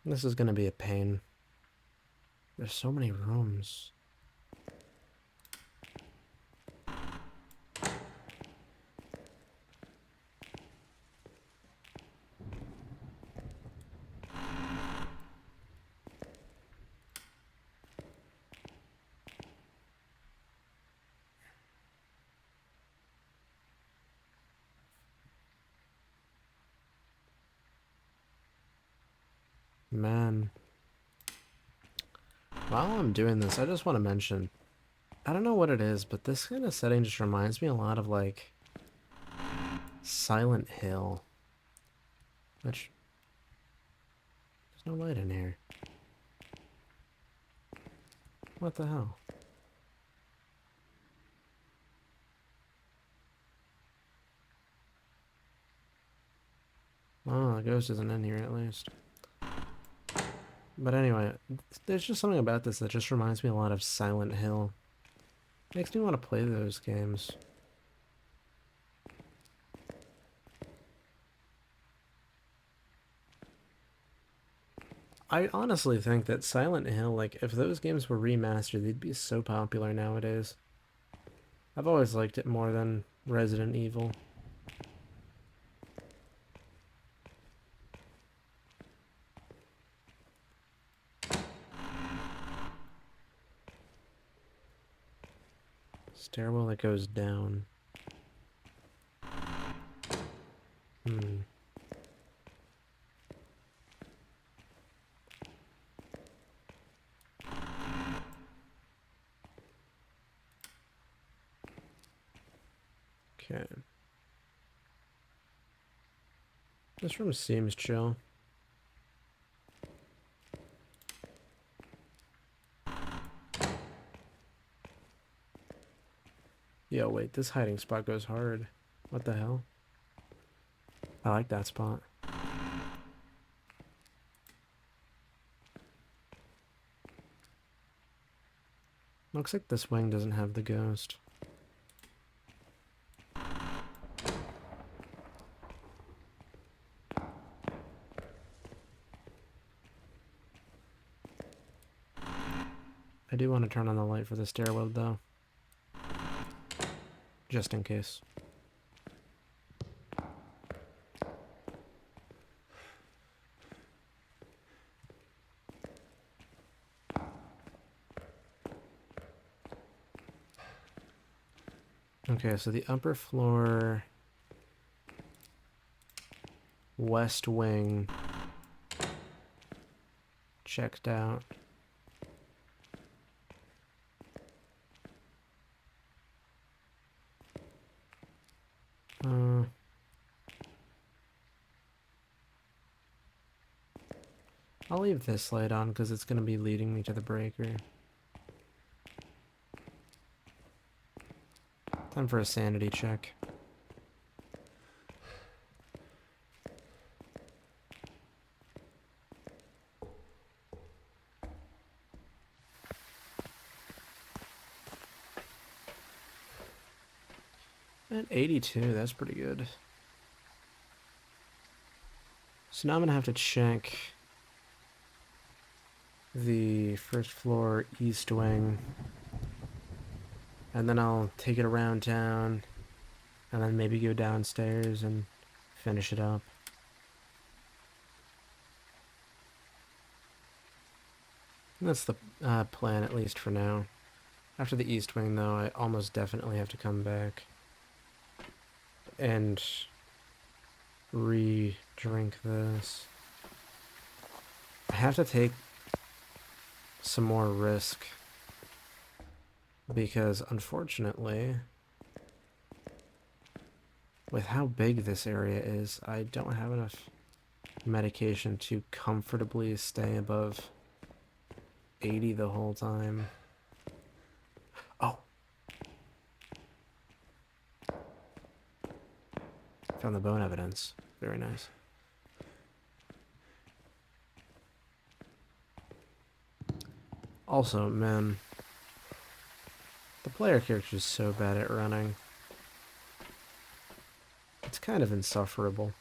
This is gonna be a pain. There's so many rooms. Man. While I'm doing this, I just want to mention, I don't know what it is, but this kind of setting just reminds me a lot of, like, Silent Hill. Which, there's no light in here. What the hell? Oh, the ghost isn't in here at least. But anyway, there's just something about this that just reminds me a lot of Silent Hill. Makes me want to play those games. I honestly think that Silent Hill, like, if those games were remastered, they'd be so popular nowadays. I've always liked it more than Resident Evil. Stairwell that goes down. Hmm. Okay. This room seems chill. Yo, wait, this hiding spot goes hard. What the hell? I like that spot. Looks like this wing doesn't have the ghost. I do want to turn on the light for the stairwell, though. Just in case. Okay, so the upper floor... West wing... checked out. I'll leave this light on because it's going to be leading me to the breaker. Time for a sanity check. At 82, that's pretty good. So now I'm going to have to check the first floor east wing. And then I'll take it around town. And then maybe go downstairs and finish it up. That's the plan, at least for now. After the east wing, though, I almost definitely have to come back and re-drink this. I have to take some more risk because, unfortunately, with how big this area is, I don't have enough medication to comfortably stay above 80 the whole time. Oh, Found the bone evidence. Very nice. Also, man, the player character is so bad at running. It's kind of insufferable.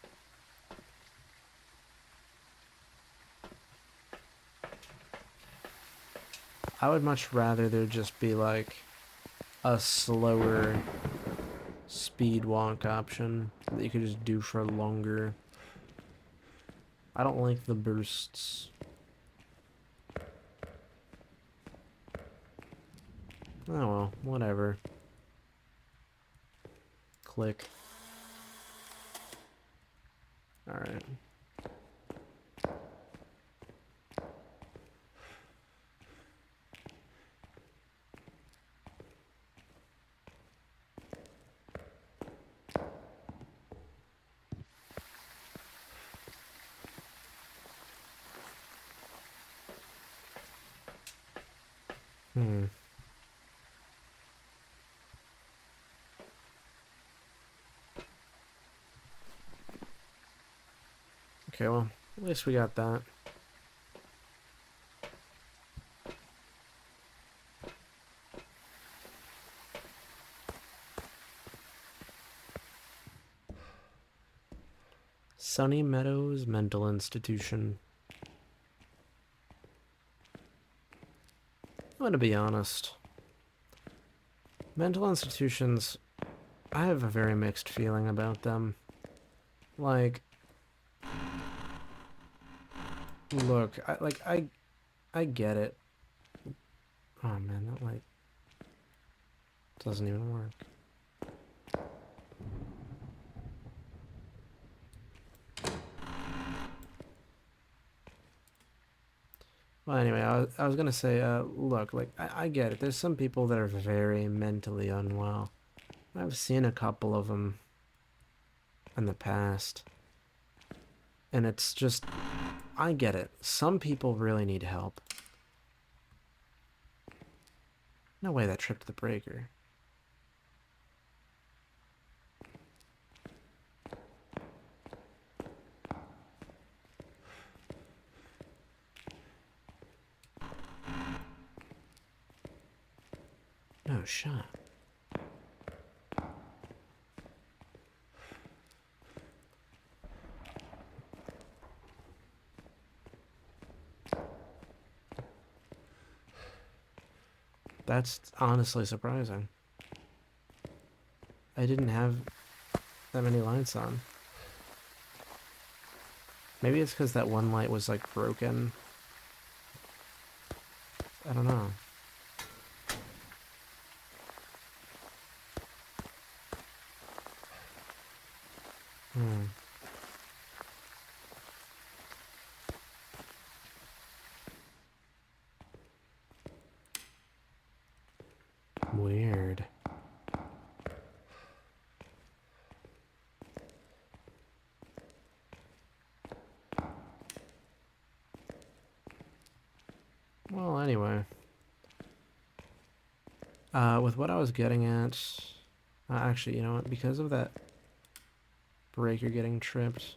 I would much rather there just be like a slower speed walk option that you could just do for longer. I don't like the bursts. Oh well, whatever. Click. Alright. Hmm. Okay, well, at least we got that. Sunny Meadows Mental Institution. I'm gonna be honest. Mental institutions, I have a very mixed feeling about them. Like, look, I get it. Oh man, that light doesn't even work. Well, anyway, I was gonna say, look, like, I get it. There's some people that are very mentally unwell. I've seen a couple of them in the past. And it's just, I get it. Some people really need help. No way that tripped the breaker. No shot. That's honestly surprising. I didn't have that many lights on. Maybe it's because that one light was like broken. I don't know. Hmm. Weird. Well, anyway. With what I was getting at... actually, you know what? Because of that breaker getting tripped...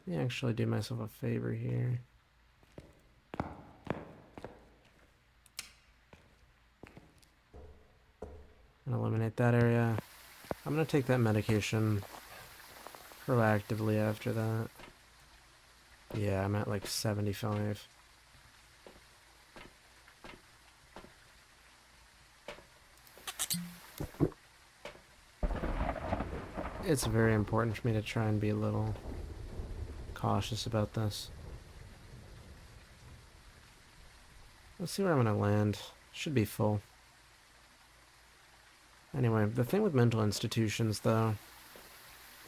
Let me actually do myself a favor here. And eliminate that area. I'm gonna take that medication proactively after that. Yeah, I'm at like 75. It's very important for me to try and be a little cautious about this. Let's see where I'm gonna land. Should be full. Anyway, the thing with mental institutions, though,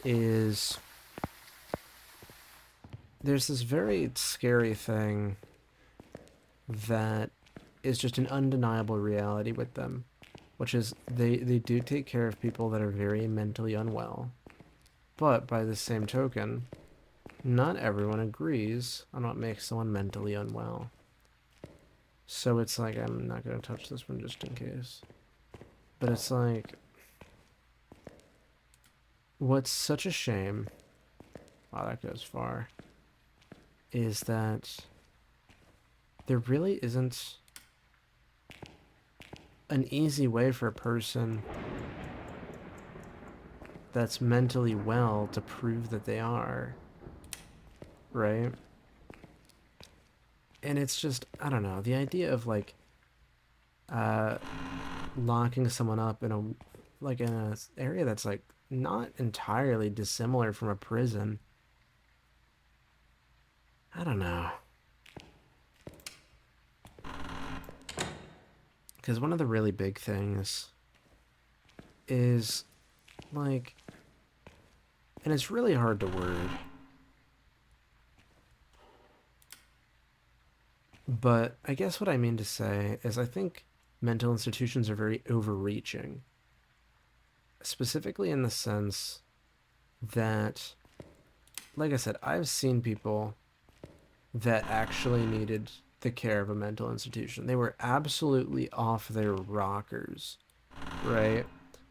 is there's this very scary thing that is just an undeniable reality with them, which is they do take care of people that are very mentally unwell. But by the same token, not everyone agrees on what makes someone mentally unwell. So it's like, I'm not going to touch this one just in case. But it's like, what's such a shame, wow, that goes far, is that there really isn't an easy way for a person that's mentally well to prove that they are, right? And it's just, I don't know, the idea of like uh locking someone up in a like in a area that's like not entirely dissimilar from a prison. I don't know. Because one of the really big things is like, and it's really hard to word, but I guess what I mean to say is I think mental institutions are very overreaching, specifically in the sense that, like I said, I've seen people that actually needed the care of a mental institution. They were absolutely off their rockers, right?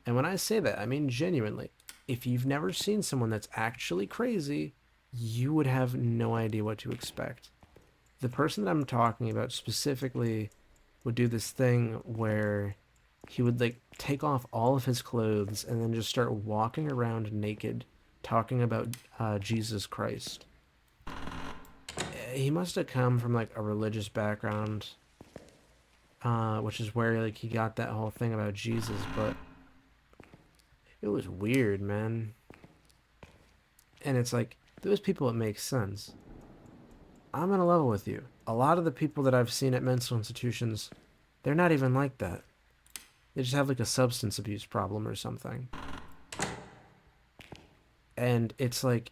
And when I say that, I mean genuinely. If you've never seen someone that's actually crazy, you would have no idea what to expect. The person that I'm talking about specifically would do this thing where he would like take off all of his clothes and then just start walking around naked talking about Jesus Christ. He must have come from like a religious background, which is where like he got that whole thing about Jesus, but it was weird, man. And it's like those people, it makes sense. I'm gonna level with you. A lot of the people that I've seen at mental institutions, they're not even like that. They just have like a substance abuse problem or something. And it's like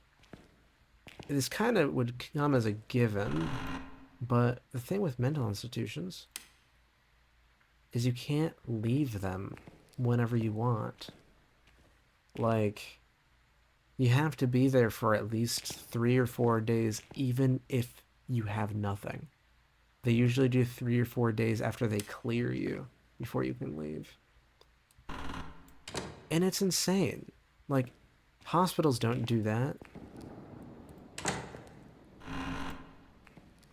this kind of would come as a given, but the thing with mental institutions is you can't leave them whenever you want. Like, you have to be there for at least 3 or 4 days, even if you have nothing. They usually do 3 or 4 days after they clear you before you can leave. And it's insane. Like, hospitals don't do that.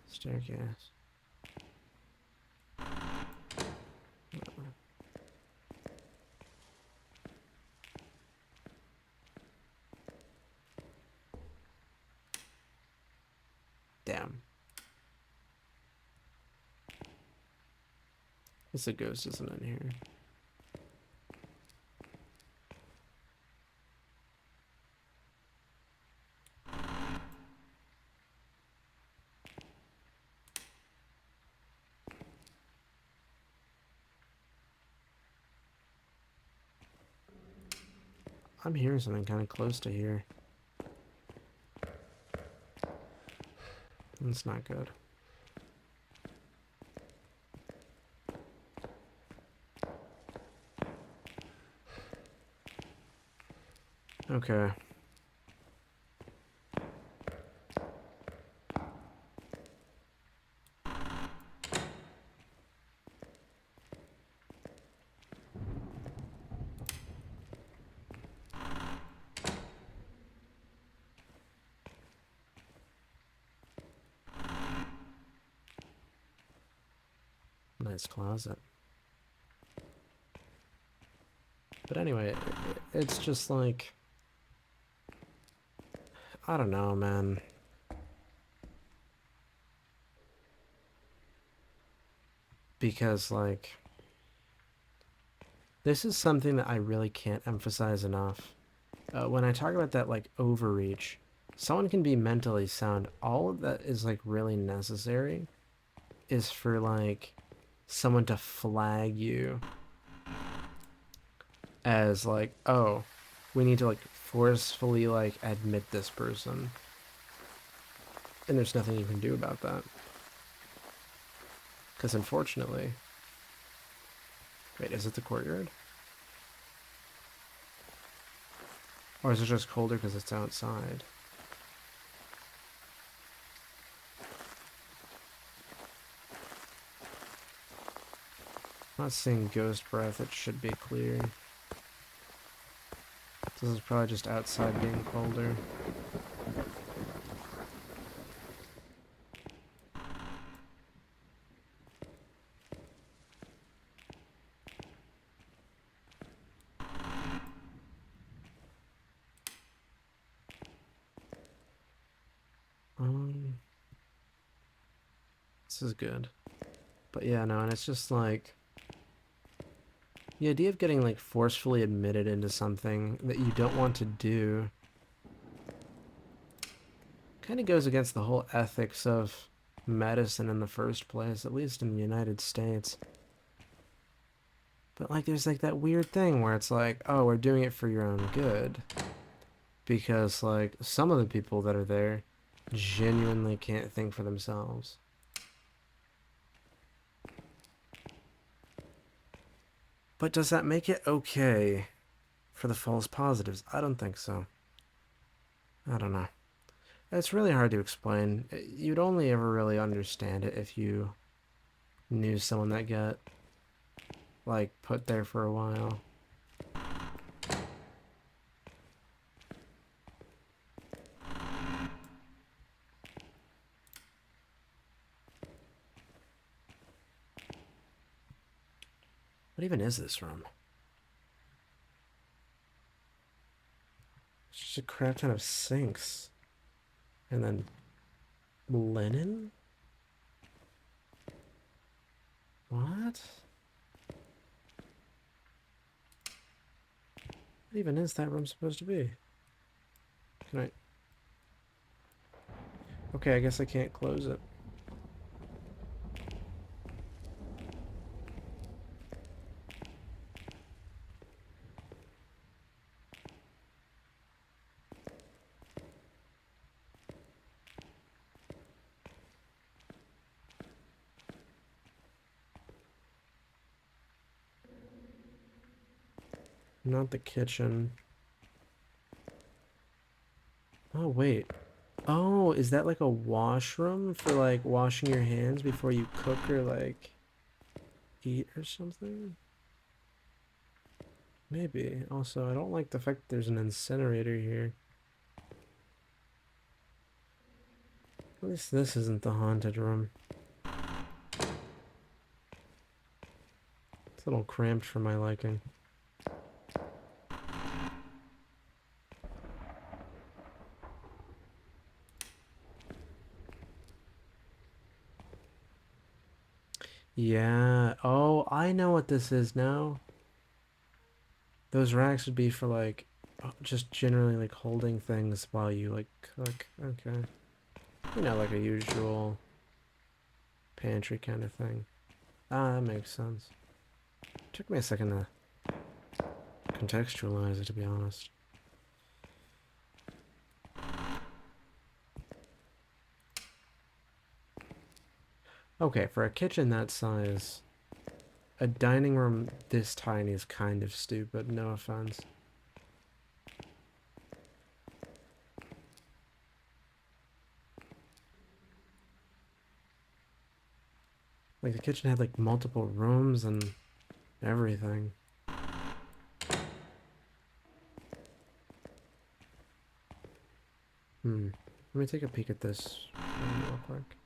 Staircase. Damn. It's a ghost isn't in here. I'm hearing something kind of close to here. That's not good. Okay. Nice closet. But anyway, it's just like, I don't know, man. Because, like, this is something that I really can't emphasize enough. When I talk about that, like, overreach, someone can be mentally sound. All that is, like, really necessary is for, like, someone to flag you as, like, oh, we need to, like, forcefully, like, admit this person. And there's nothing you can do about that. Because unfortunately, wait, is it the courtyard? Or is it just colder because it's outside? I'm not seeing ghost breath, it should be clear. This is probably just outside being colder. Um, this is good. But yeah, no, and it's just like the idea of getting like forcefully admitted into something that you don't want to do kind of goes against the whole ethics of medicine in the first place, at least in the United States. But like there's like that weird thing where it's like, oh, we're doing it for your own good. Because like some of the people that are there genuinely can't think for themselves. But does that make it okay for the false positives? I don't think so. I don't know. It's really hard to explain. You'd only ever really understand it if you knew someone that got like put there for a while. What even is this room? It's just a crap ton of sinks. And then linen? What? What even is that room supposed to be? Can I... Okay, I guess I can't close it. Not the kitchen. Oh, wait. Oh, is that like a washroom for like washing your hands before you cook or like eat or something? Maybe. Also, I don't like the fact that there's an incinerator here. At least this isn't the haunted room. It's a little cramped for my liking. Yeah. Oh, I know what this is now. Those racks would be for like just generally like holding things while you like cook. Okay. You know, like a usual pantry kind of thing. Ah, that makes sense. Took me a second to contextualize it, to be honest. Okay, for a kitchen that size, a dining room this tiny is kind of stupid, no offense. Like the kitchen had like multiple rooms and everything. Let me take a peek at this room real quick.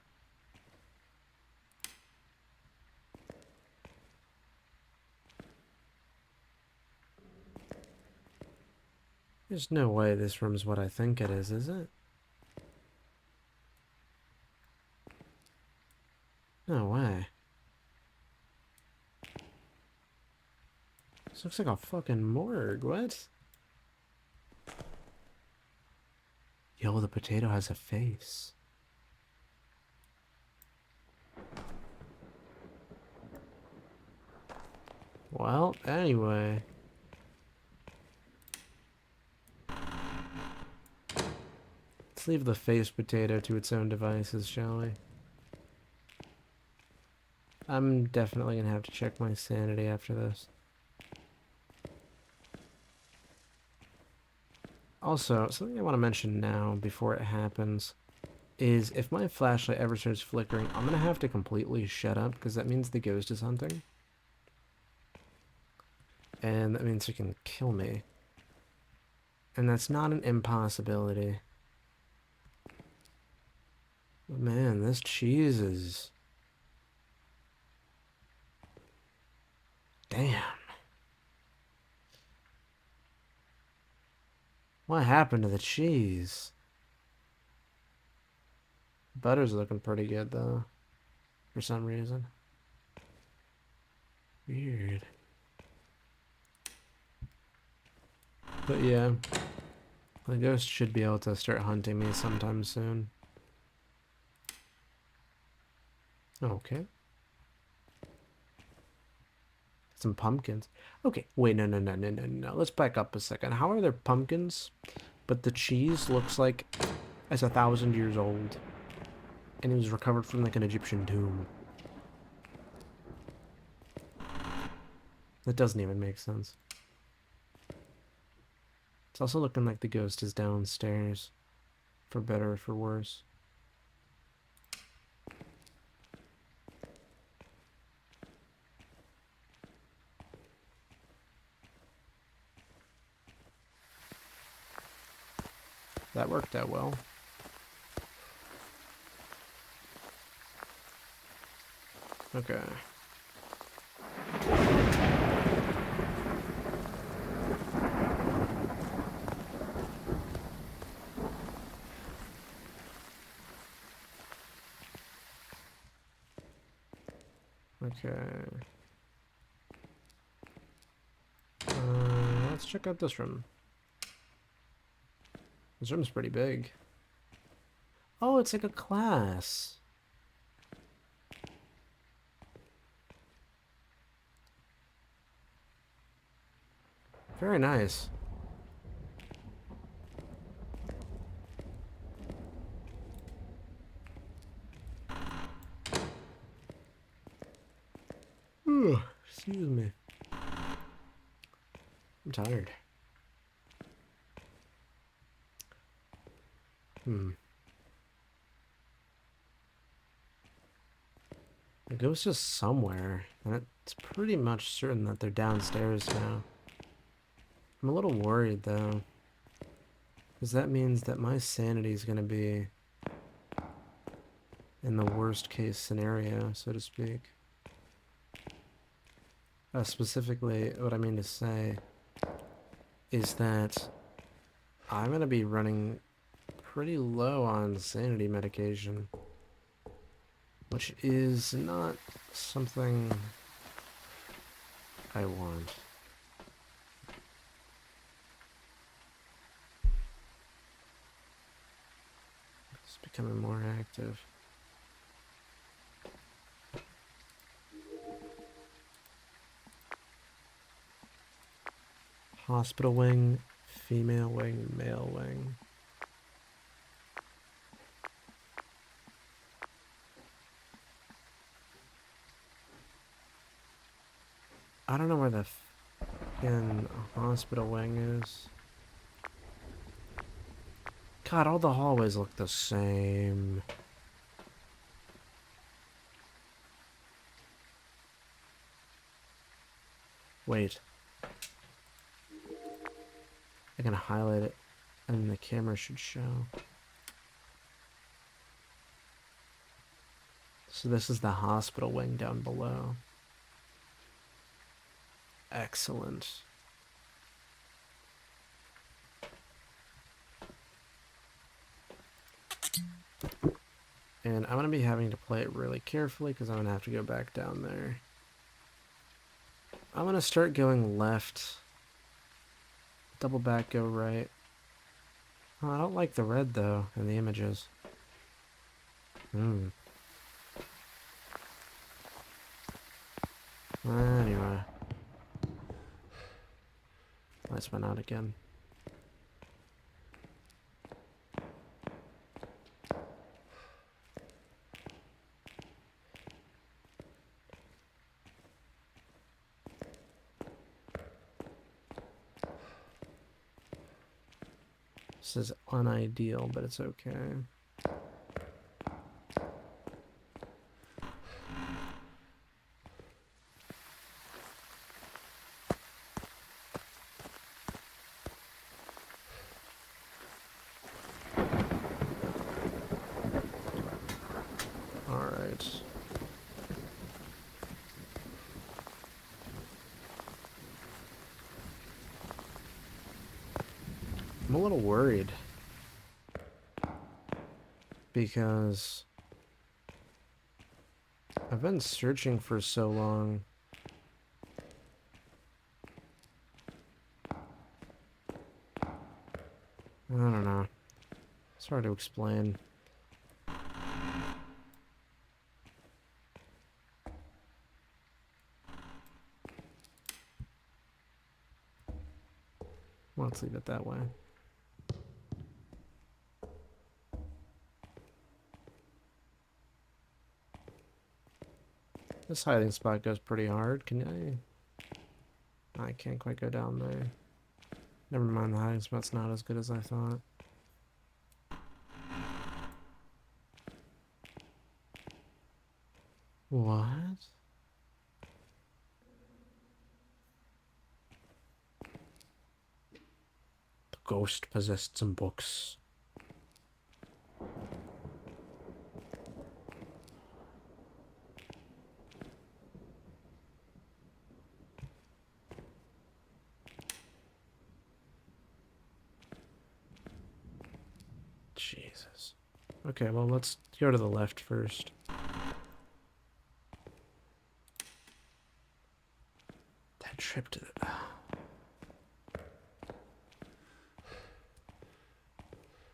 There's no way this room's what I think it is it? No way. This looks like a fucking morgue, what? Yo, the potato has a face. Well, anyway. Let's leave the face potato to its own devices, shall we? I'm definitely gonna have to check my sanity after this. Also, something I want to mention now before it happens is if my flashlight ever starts flickering, I'm gonna have to completely shut up because that means the ghost is hunting. And that means it can kill me. And that's not an impossibility. But man, this cheese is... Damn. What happened to the cheese? Butter's looking pretty good, though. For some reason. Weird. But yeah. The ghost should be able to start hunting me sometime soon. Okay. Some pumpkins. Okay, wait, no. Let's back up a second. How are there pumpkins, but the cheese looks like it's 1,000 years old, and it was recovered from like an Egyptian tomb? That doesn't even make sense. It's also looking like the ghost is downstairs, for better or for worse. That worked out well. Okay. Okay. Let's check out this room. This room's pretty big. Oh, it's like a class. Very nice. Excuse me. I'm tired. The ghost is somewhere, and it's pretty much certain that they're downstairs now. I'm a little worried, though, because that means that my sanity is going to be in the worst case scenario, so to speak. Specifically, what I mean to say is that I'm going to be running pretty low on sanity medication, which is not something I want. It's becoming more active. Hospital wing, female wing, male wing. I don't know where the fucking hospital wing is. God, all the hallways look the same. Wait. I can highlight it, and the camera should show. So this is the hospital wing down below. Excellent. And I'm going to be having to play it really carefully because I'm going to have to go back down there. I'm going to start going left. Double back, go right. Oh, I don't like the red, though, in the images. Anyway. Lights went out again. This is unideal, but it's okay. Alright. I'm a little worried. Because I've been searching for so long. I don't know. It's hard to explain. Let's leave it that way. This hiding spot goes pretty hard. Can I can't quite go down there. Never mind, the hiding spot's not as good as I thought. What? The ghost possessed some books. Jesus. Okay, well, let's go to the left first. That trip to the...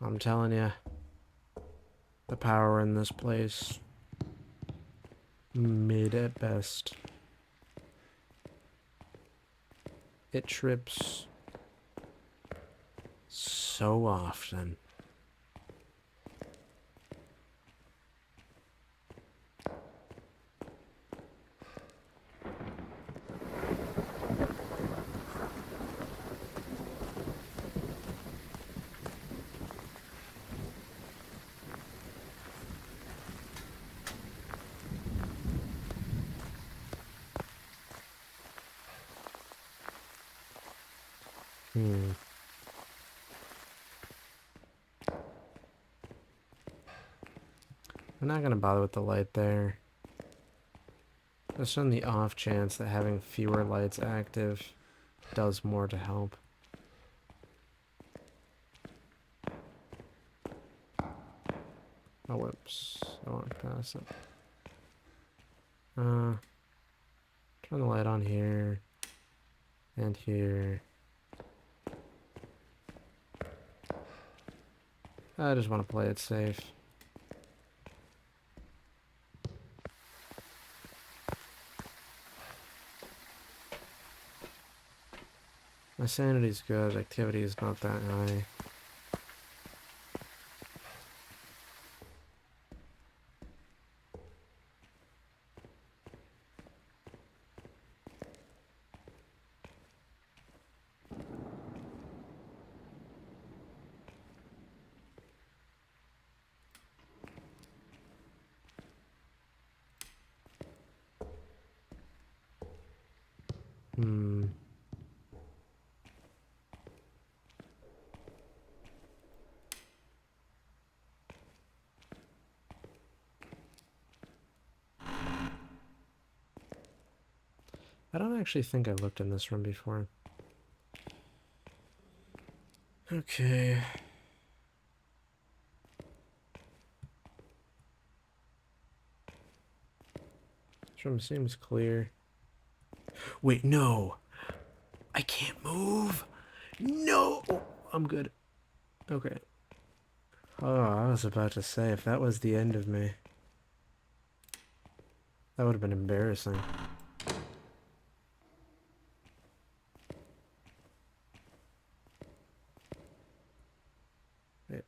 I'm telling you, the power in this place, mid at best. It trips so often. Hmm. I'm not gonna bother with the light there. Just on the off chance that having fewer lights active does more to help. Oh, whoops. I want to pass it. Turn the light on here. And here. I just want to play it safe. My sanity's good, activity is not that high. Hmm. I don't actually think I looked in this room before. Okay. This room seems clear. Wait, no! I can't move! No! Oh, I'm good. Okay. Oh, I was about to say, if that was the end of me, that would have been embarrassing. Wait.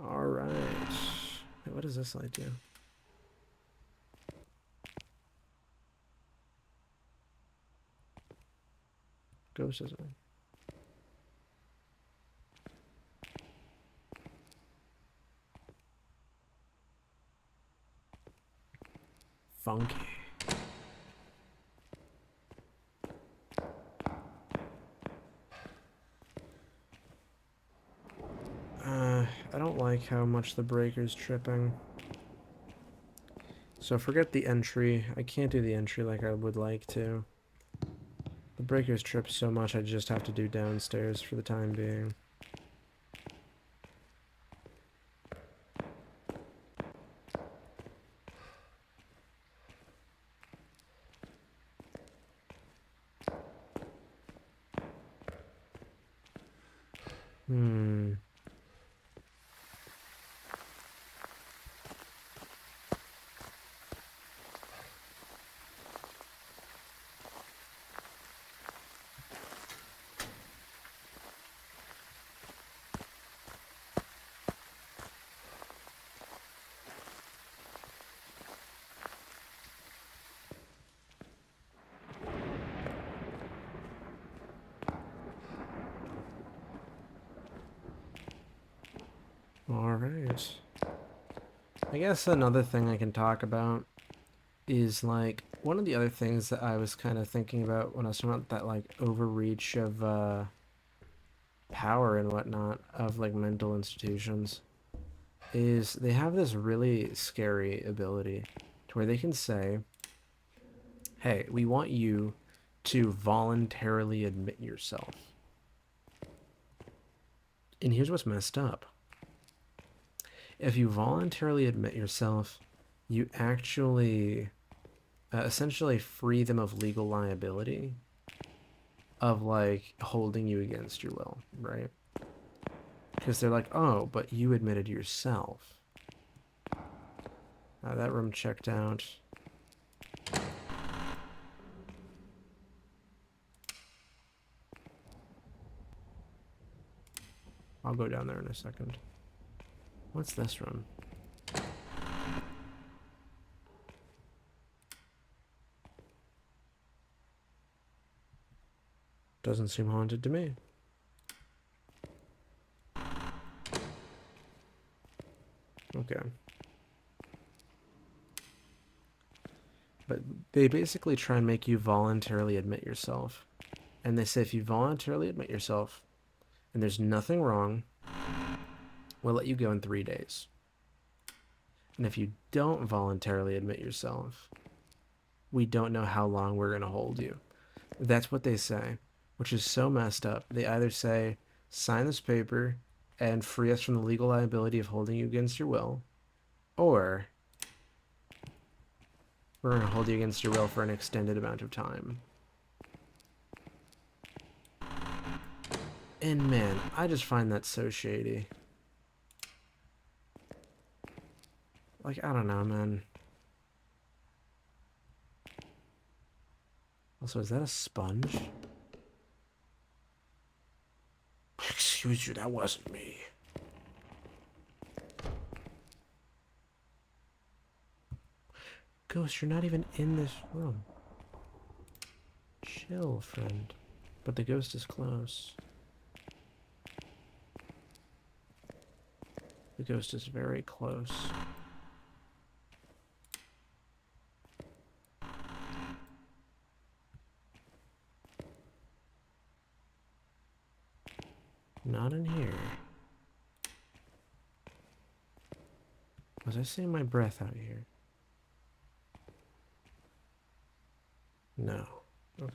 Alright. Wait, what does this light do? Ghost is on. Funky. I don't like like how much the breaker's tripping. So forget the entry. I can't do the entry like I would like to. The breaker's tripped so much I just have to do downstairs for the time being. Hmm. Alright. I guess another thing I can talk about is like one of the other things that I was kind of thinking about when I was talking about that like overreach of power and whatnot of like mental institutions is they have this really scary ability to where they can say, hey, we want you to voluntarily admit yourself. And here's what's messed up. If you voluntarily admit yourself, you actually essentially free them of legal liability of like holding you against your will, right? Because they're like, oh, but you admitted yourself. That room checked out. I'll go down there in a second. What's this room? Doesn't seem haunted to me. Okay. But they basically try and make you voluntarily admit yourself. And they say if you voluntarily admit yourself and there's nothing wrong, we'll let you go in 3 days. And if you don't voluntarily admit yourself, we don't know how long we're going to hold you. That's what they say, which is so messed up. They either say, sign this paper and free us from the legal liability of holding you against your will, or we're going to hold you against your will for an extended amount of time. And man, I just find that so shady. Like, I don't know, man. Also, is that a sponge? Excuse you, that wasn't me. Ghost, you're not even in this room. Chill, friend. But the ghost is close. The ghost is very close. Not in here. Was I seeing my breath out here? No. Okay.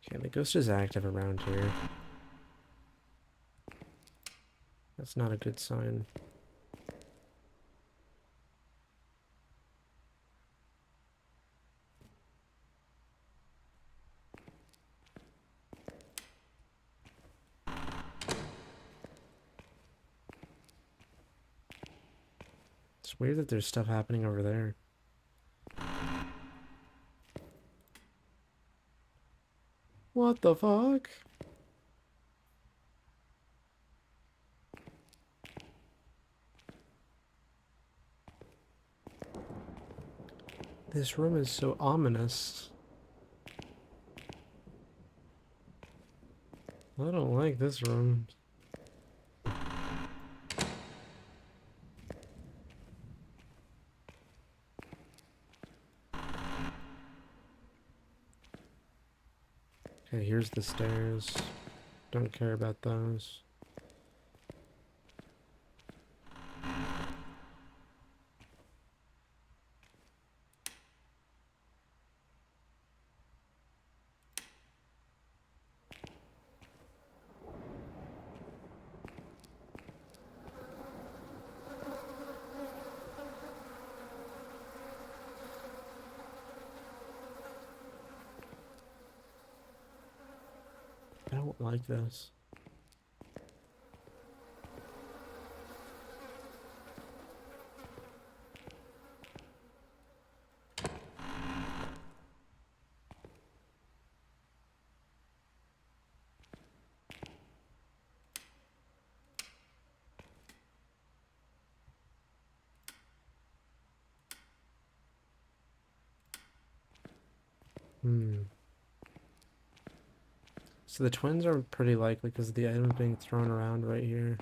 Okay, the ghost is active around here. That's not a good sign. It's weird that there's stuff happening over there. What the fuck? This room is so ominous. I don't like this room. Okay, here's the stairs. Don't care about those. I don't like this. Hmm. So the twins are pretty likely because of the items being thrown around right here.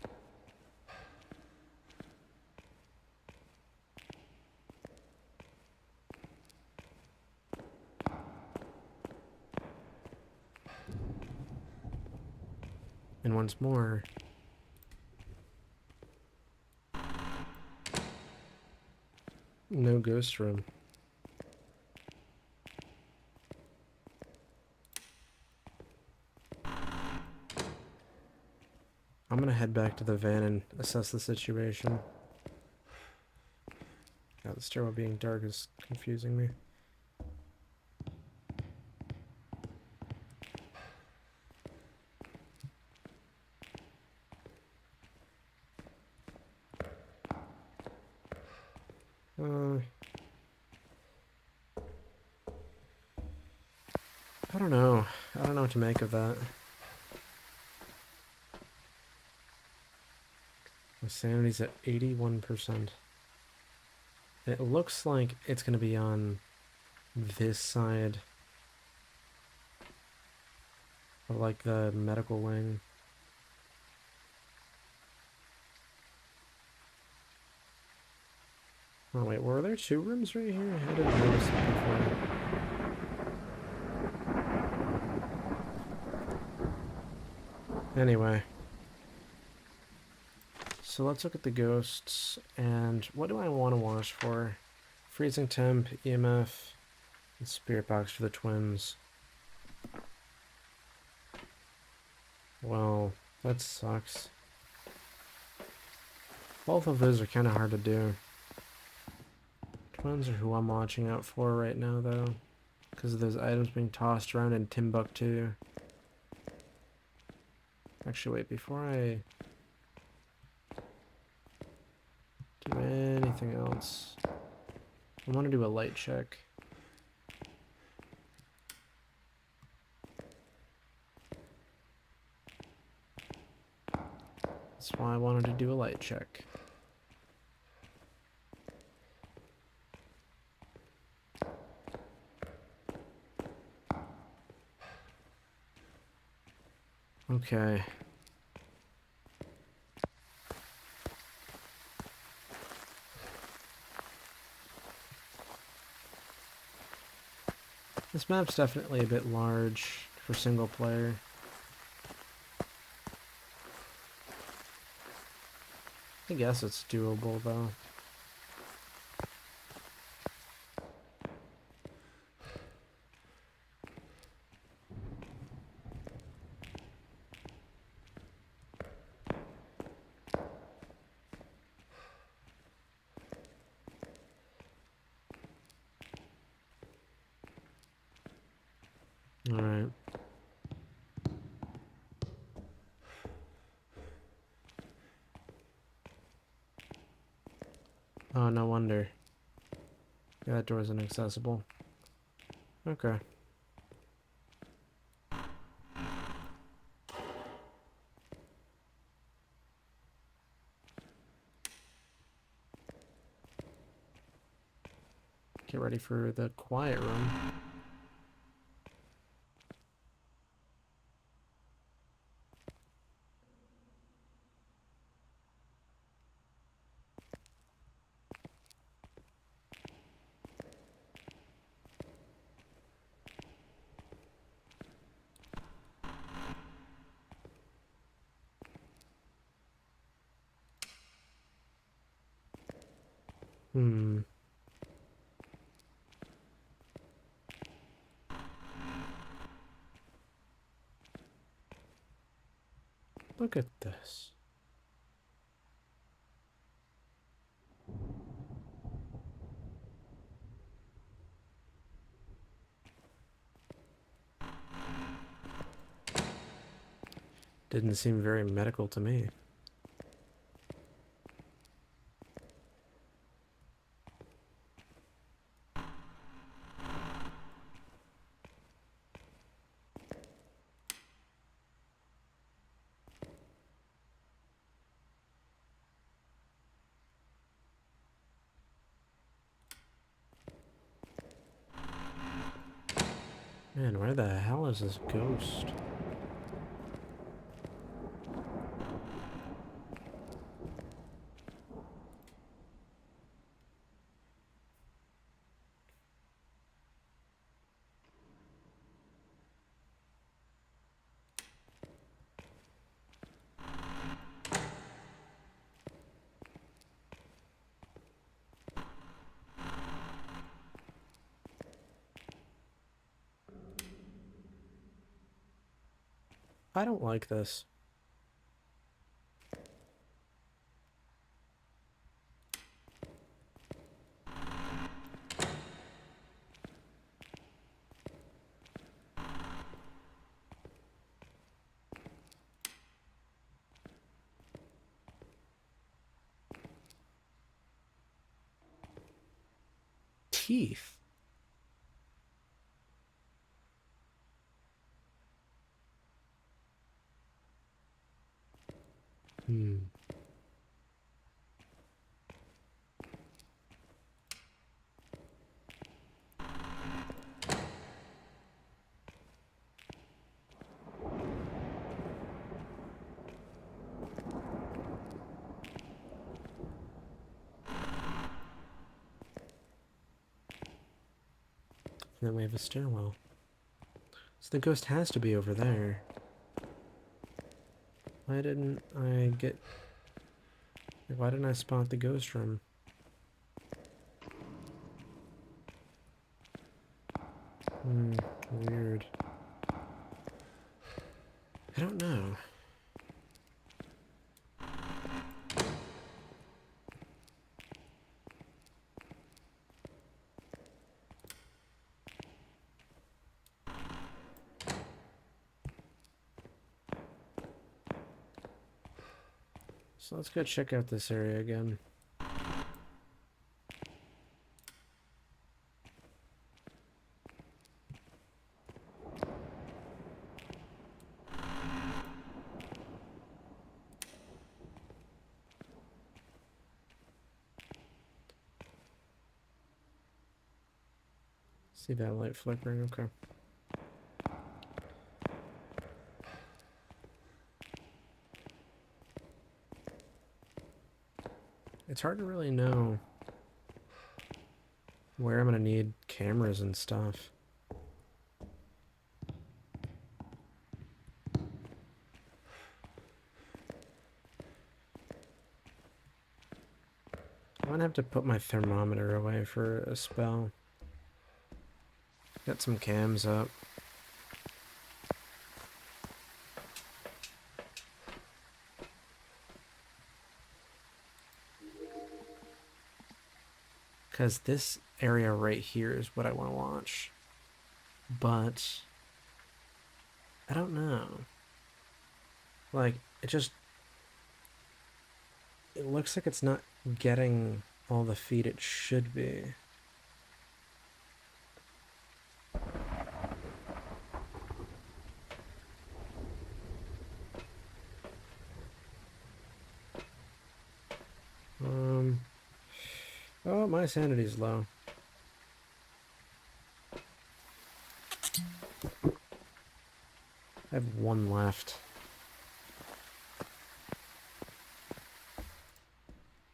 And once more, no ghost room. I'm gonna head back to the van and assess the situation. God, the stairwell being dark is confusing me. Uh, I don't know. I don't know what to make of that. My sanity's at 81%. It looks like it's gonna be on this side of like the medical wing. Oh wait, were there two rooms right here? I didn't notice it before. Anyway, so let's look at the ghosts, and what do I want to watch for? Freezing temp, EMF, and spirit box for the twins. Well, that sucks. Both of those are kind of hard to do. Twins are who I'm watching out for right now, though, because of those items being tossed around in Timbuktu. Actually, wait, before I do anything else, I want to do a light check. That's why I wanted to do a light check. Okay. This map's definitely a bit large for single player. I guess it's doable though. Alright. Oh, no wonder. Yeah, that door's inaccessible. Okay. Get ready for the quiet room. Hmm. Look at this. Didn't seem very medical to me. Man, where the hell is this ghost? I don't like this. Teeth. Hmm. And then we have a stairwell. So the ghost has to be over there. Why didn't I get... Why didn't I spot the ghost room? Hmm, weird. I don't know. So let's go check out this area again. See that light flickering? Okay. It's hard to really know where I'm gonna need cameras and stuff. I'm gonna have to put my thermometer away for a spell. Got some cams up. Because this area right here is what I want to watch. But I don't know. Like, it looks like it's not getting all the feed it should be. Oh, my sanity's low. I have one left.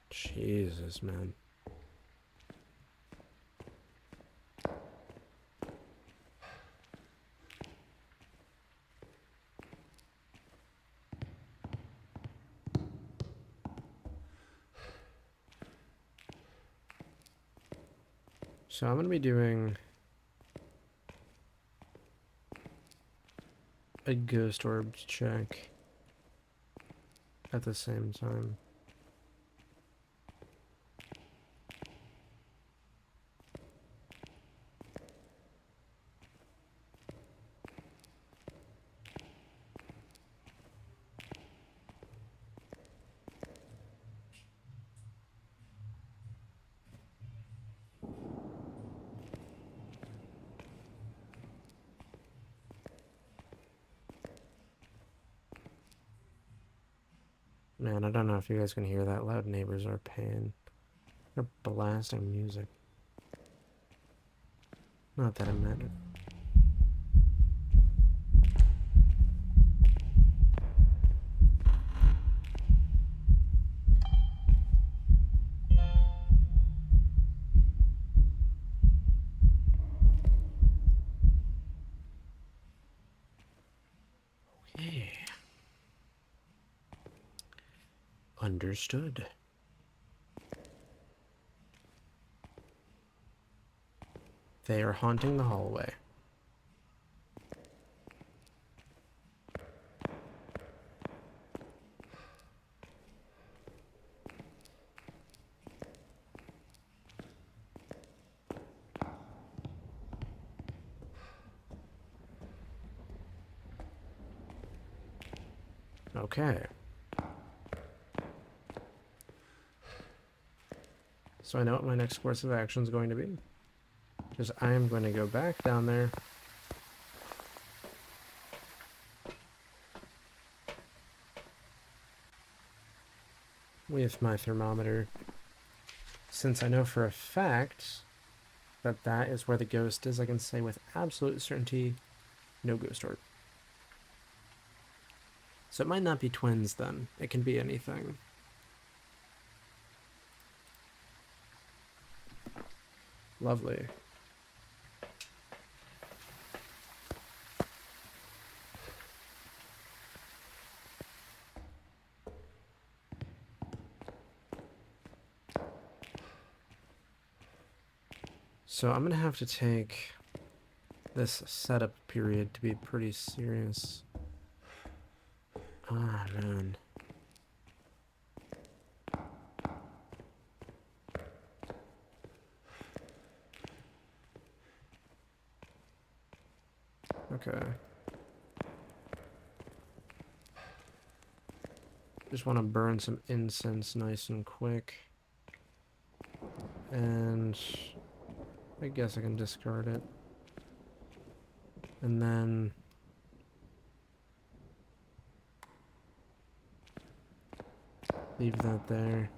Jesus, man. So I'm going to be doing a ghost orbs check at the same time. Man, I don't know if you guys can hear that. Loud neighbors are a pain. They're blasting music. Not that it mattered. Okay. Understood. They are haunting the hallway. Okay. So I know what my next course of action is going to be. Because I am going to go back down there. With my thermometer. Since I know for a fact that that is where the ghost is, I can say with absolute certainty, no ghost orb. So it might not be twins then. It can be anything. Lovely. So I'm going to have to take this setup period to be pretty serious. Ah, man. Okay. Just want to burn some incense nice and quick. And I guess I can discard it. And then leave that there.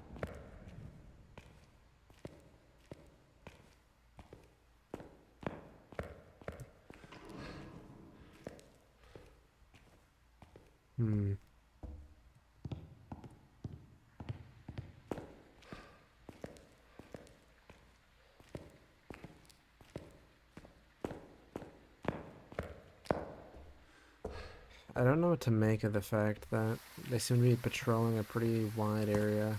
I don't know what to make of the fact that they seem to be patrolling a pretty wide area.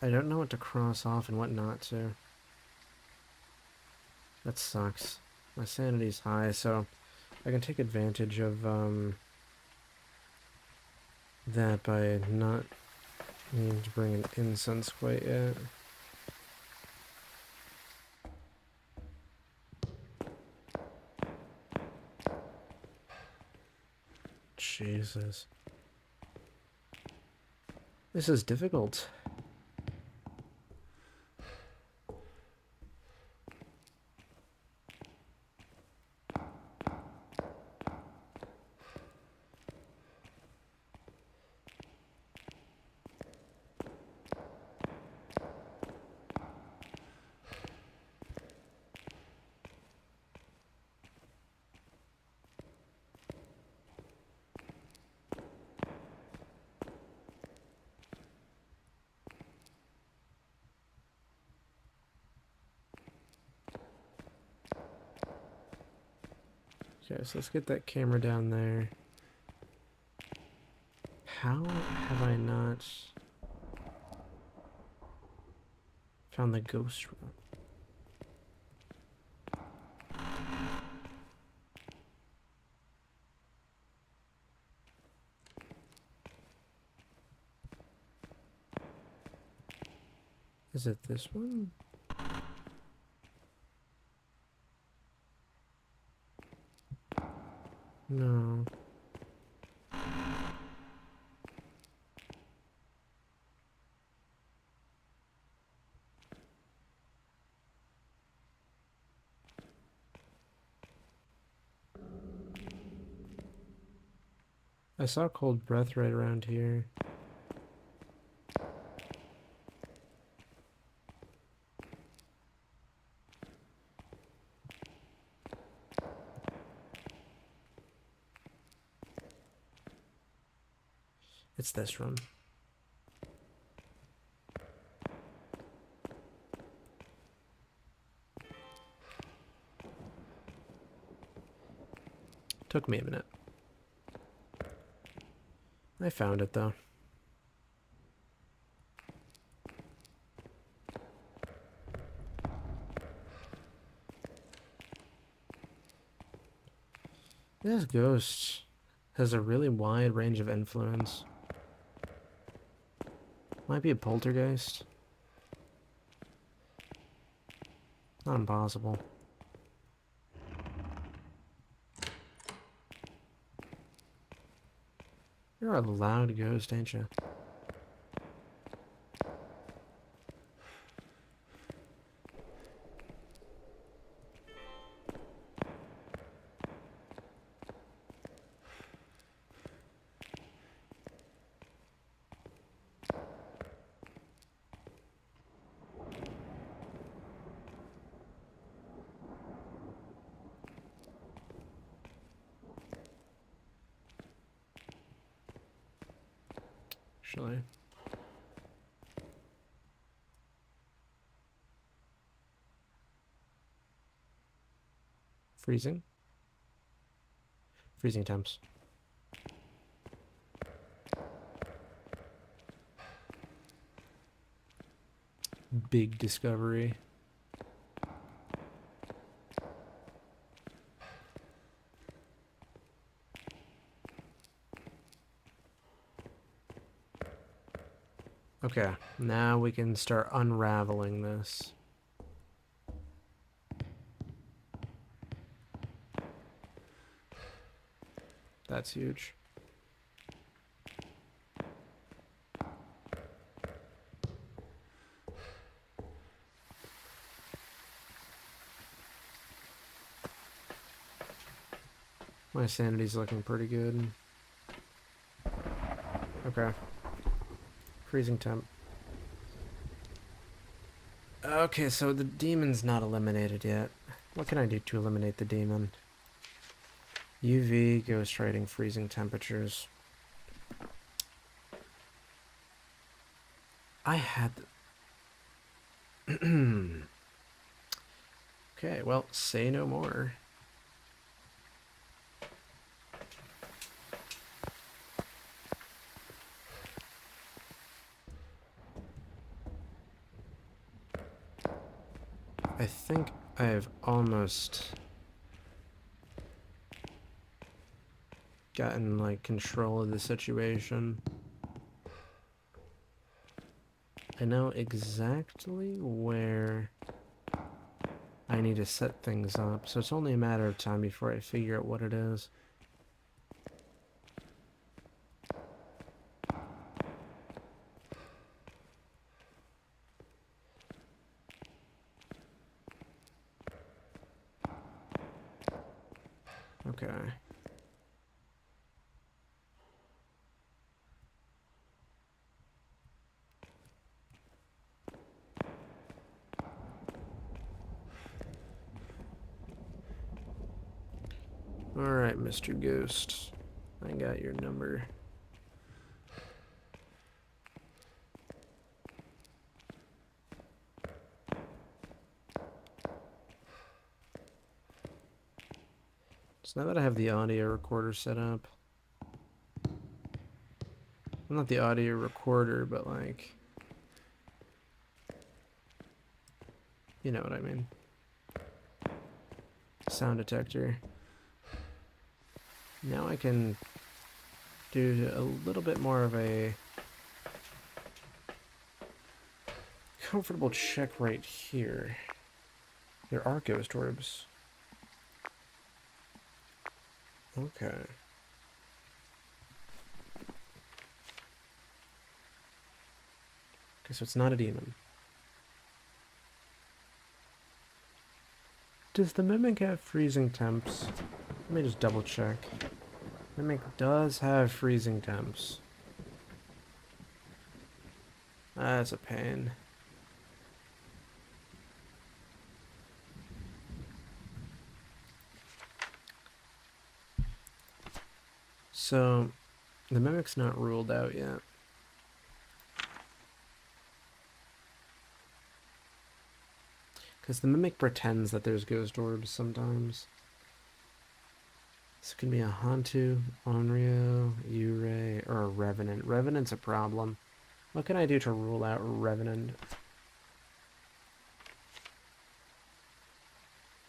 I don't know what to cross off and what not to. That sucks. My sanity's high, so I can take advantage of that by not needing to bring an incense quite yet. Jesus. This is difficult. Okay, so let's get that camera down there. How have I not found the ghost room? Is it this one? No. I saw cold breath right around here. It's this room. Took me a minute. I found it though. This ghost has a really wide range of influence. Might be a poltergeist. Not impossible. You're a loud ghost, ain't you? Actually. Freezing? Freezing temps. Big discovery. Okay, now we can start unraveling this. That's huge. My sanity's looking pretty good. Okay. Freezing temp. Okay, so the demon's not eliminated yet. What can I do to eliminate the demon? UV, ghost writing, freezing temperatures. I had... Okay, well, say no more. I think I've almost gotten, like, control of the situation. I know exactly where I need to set things up, so it's only a matter of time before I figure out what it is. Okay. Alright, Mr. Ghost. I got your number. So now that I have the audio recorder set up, well, not the audio recorder, but like, you know what I mean. Sound detector. Now I can do a little bit more of a comfortable check right here. There are ghost orbs. Okay. Okay, so it's not a demon. Does the Mimic have freezing temps? Let me just double check. Mimic does have freezing temps. That's a pain. So, the Mimic's not ruled out yet. Because the Mimic pretends that there's ghost orbs sometimes. This can be a Hantu, Onryo, Yurei, or a Revenant. Revenant's a problem. What can I do to rule out Revenant?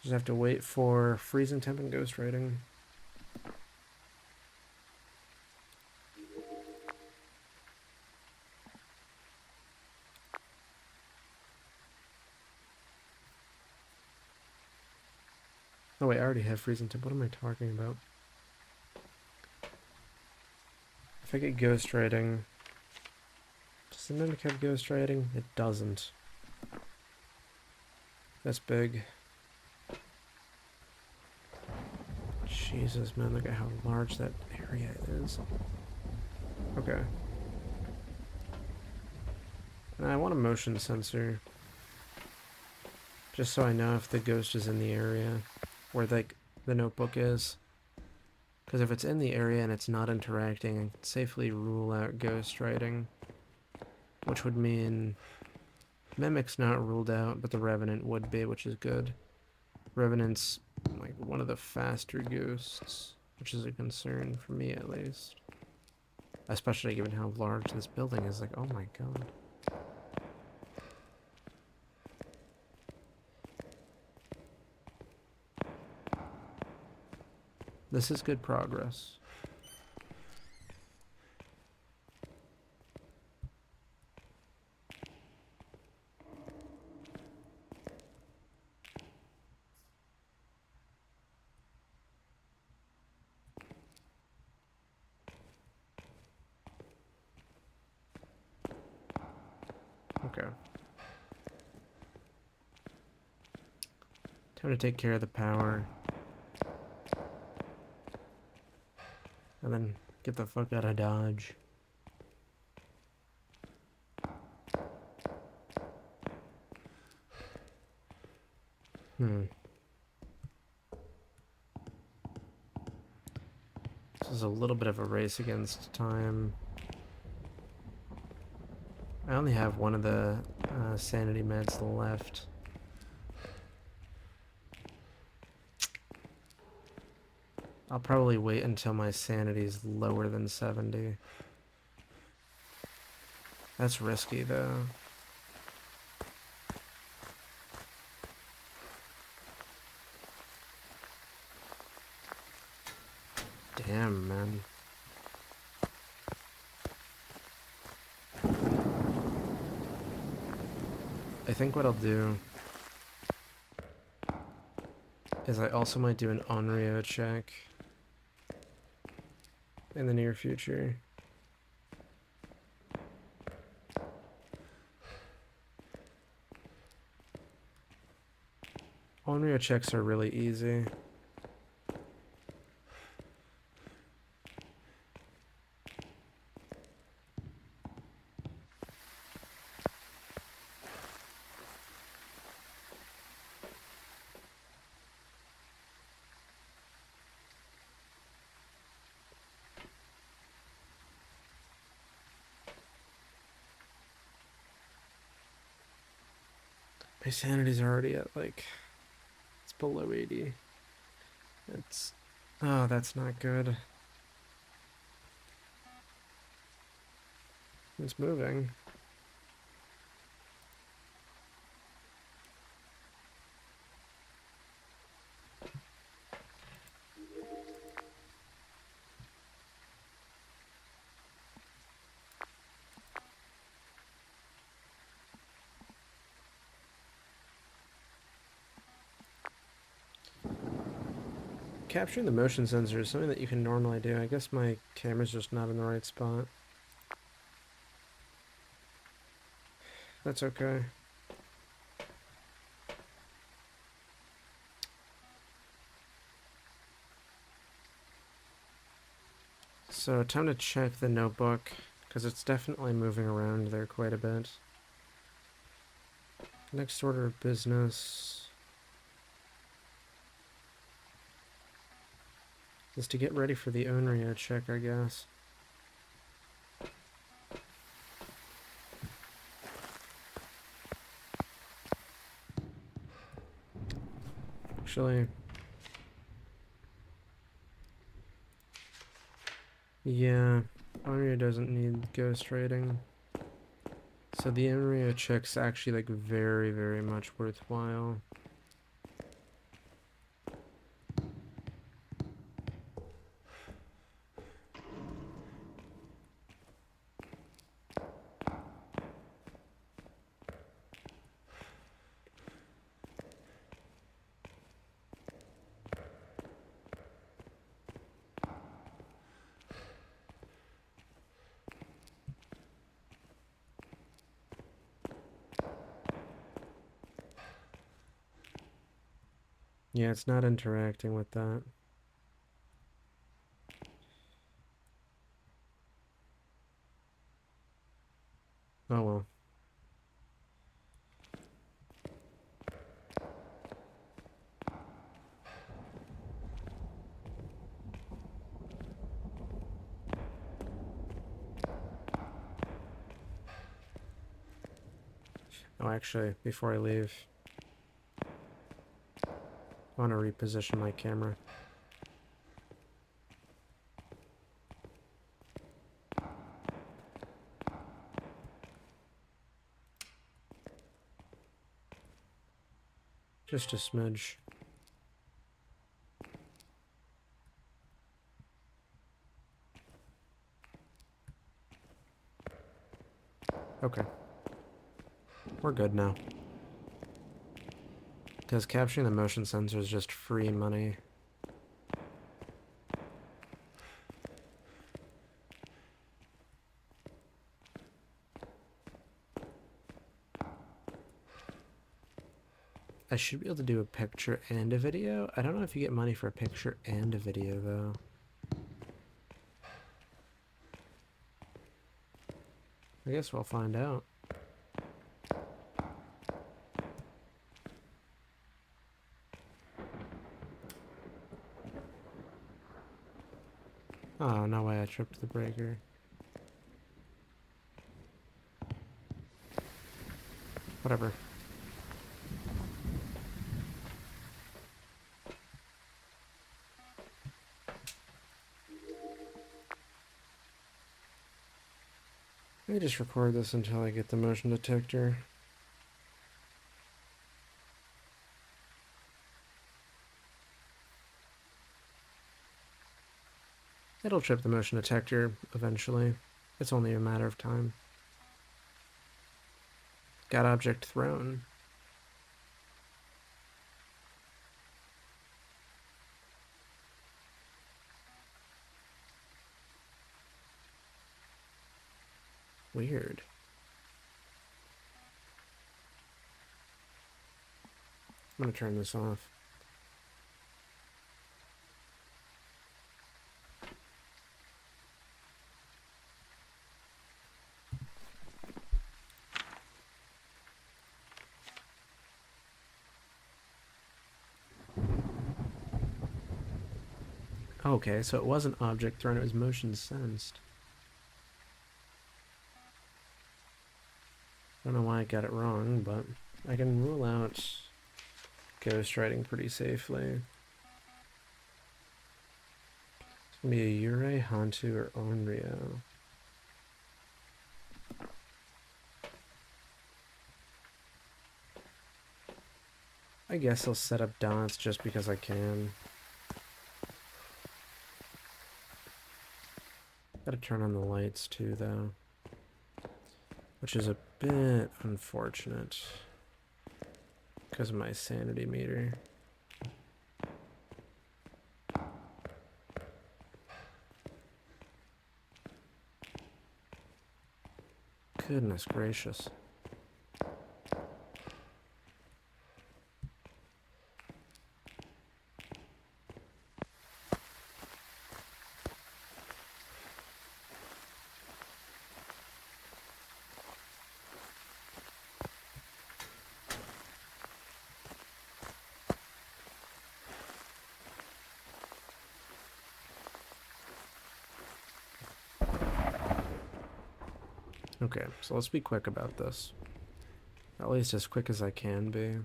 Just have to wait for freezing temp and ghost writing. Oh wait, I already have freezing temp. What am I talking about? If I get ghost writing, does the Mimic have ghost writing? It doesn't. That's big. Jesus, man, look at how large that area is. Okay. And I want a motion sensor. Just so I know if the ghost is in the area where the notebook is. Because if it's in the area and it's not interacting, I can safely rule out ghost writing. Which would mean Mimic's not ruled out, but the Revenant would be, which is good. Revenant's like one of the faster ghosts, which is a concern for me at least. Especially given how large this building is. Like, oh my god. This is good progress. Okay. Time to take care of the power. And then get the fuck out of Dodge. This is a little bit of a race against time. I only have one of the sanity meds left. I'll probably wait until my sanity is lower than 70. That's risky, though. Damn, man. I think what I'll do is I also might do an Onryo check in the near future. Onryo checks are really easy. My sanity's already at like, it's below 80. It's Oh, that's not good. It's moving. Capturing the motion sensor is something that you can normally do. I guess my camera's just not in the right spot. That's okay. So, time to check the notebook, because it's definitely moving around there quite a bit. Next order of business is to get ready for the Onryo check, I guess. Actually, yeah, Onryo doesn't need ghost rating. So the Onryo check's actually like very, very much worthwhile. Yeah, it's not interacting with that. Oh well. Oh, actually, before I leave, I want to reposition my camera. Just a smidge. Okay, we're good now. Because capturing the motion sensor is just free money. I should be able to do a picture and a video. I don't know if you get money for a picture and a video, though. I guess we'll find out. Oh, no way I tripped the breaker. Whatever. Let me just record this until I get the motion detector. It'll trip the motion detector eventually. It's only a matter of time. Got object thrown. Weird. I'm gonna turn this off. Okay, so it wasn't object thrown, it was motion sensed. I don't know why I got it wrong, but I can rule out ghostwriting pretty safely. gonna be a Yurei, Hantu, or Onryo. I guess I'll set up dots just because I can. Gotta turn on the lights too, though. Which is a bit unfortunate. Because of my sanity meter. Goodness gracious. Okay, so let's be quick about this. At least as quick as I can be.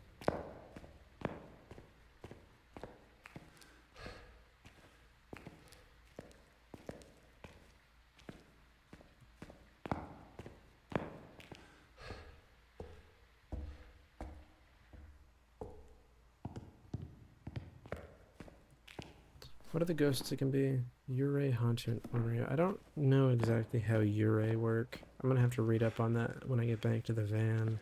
What are the ghosts it can be? Yurei, Hantu, and Onryo. I don't know exactly how Yurei work. I'm gonna have to read up on that when I get back to the van.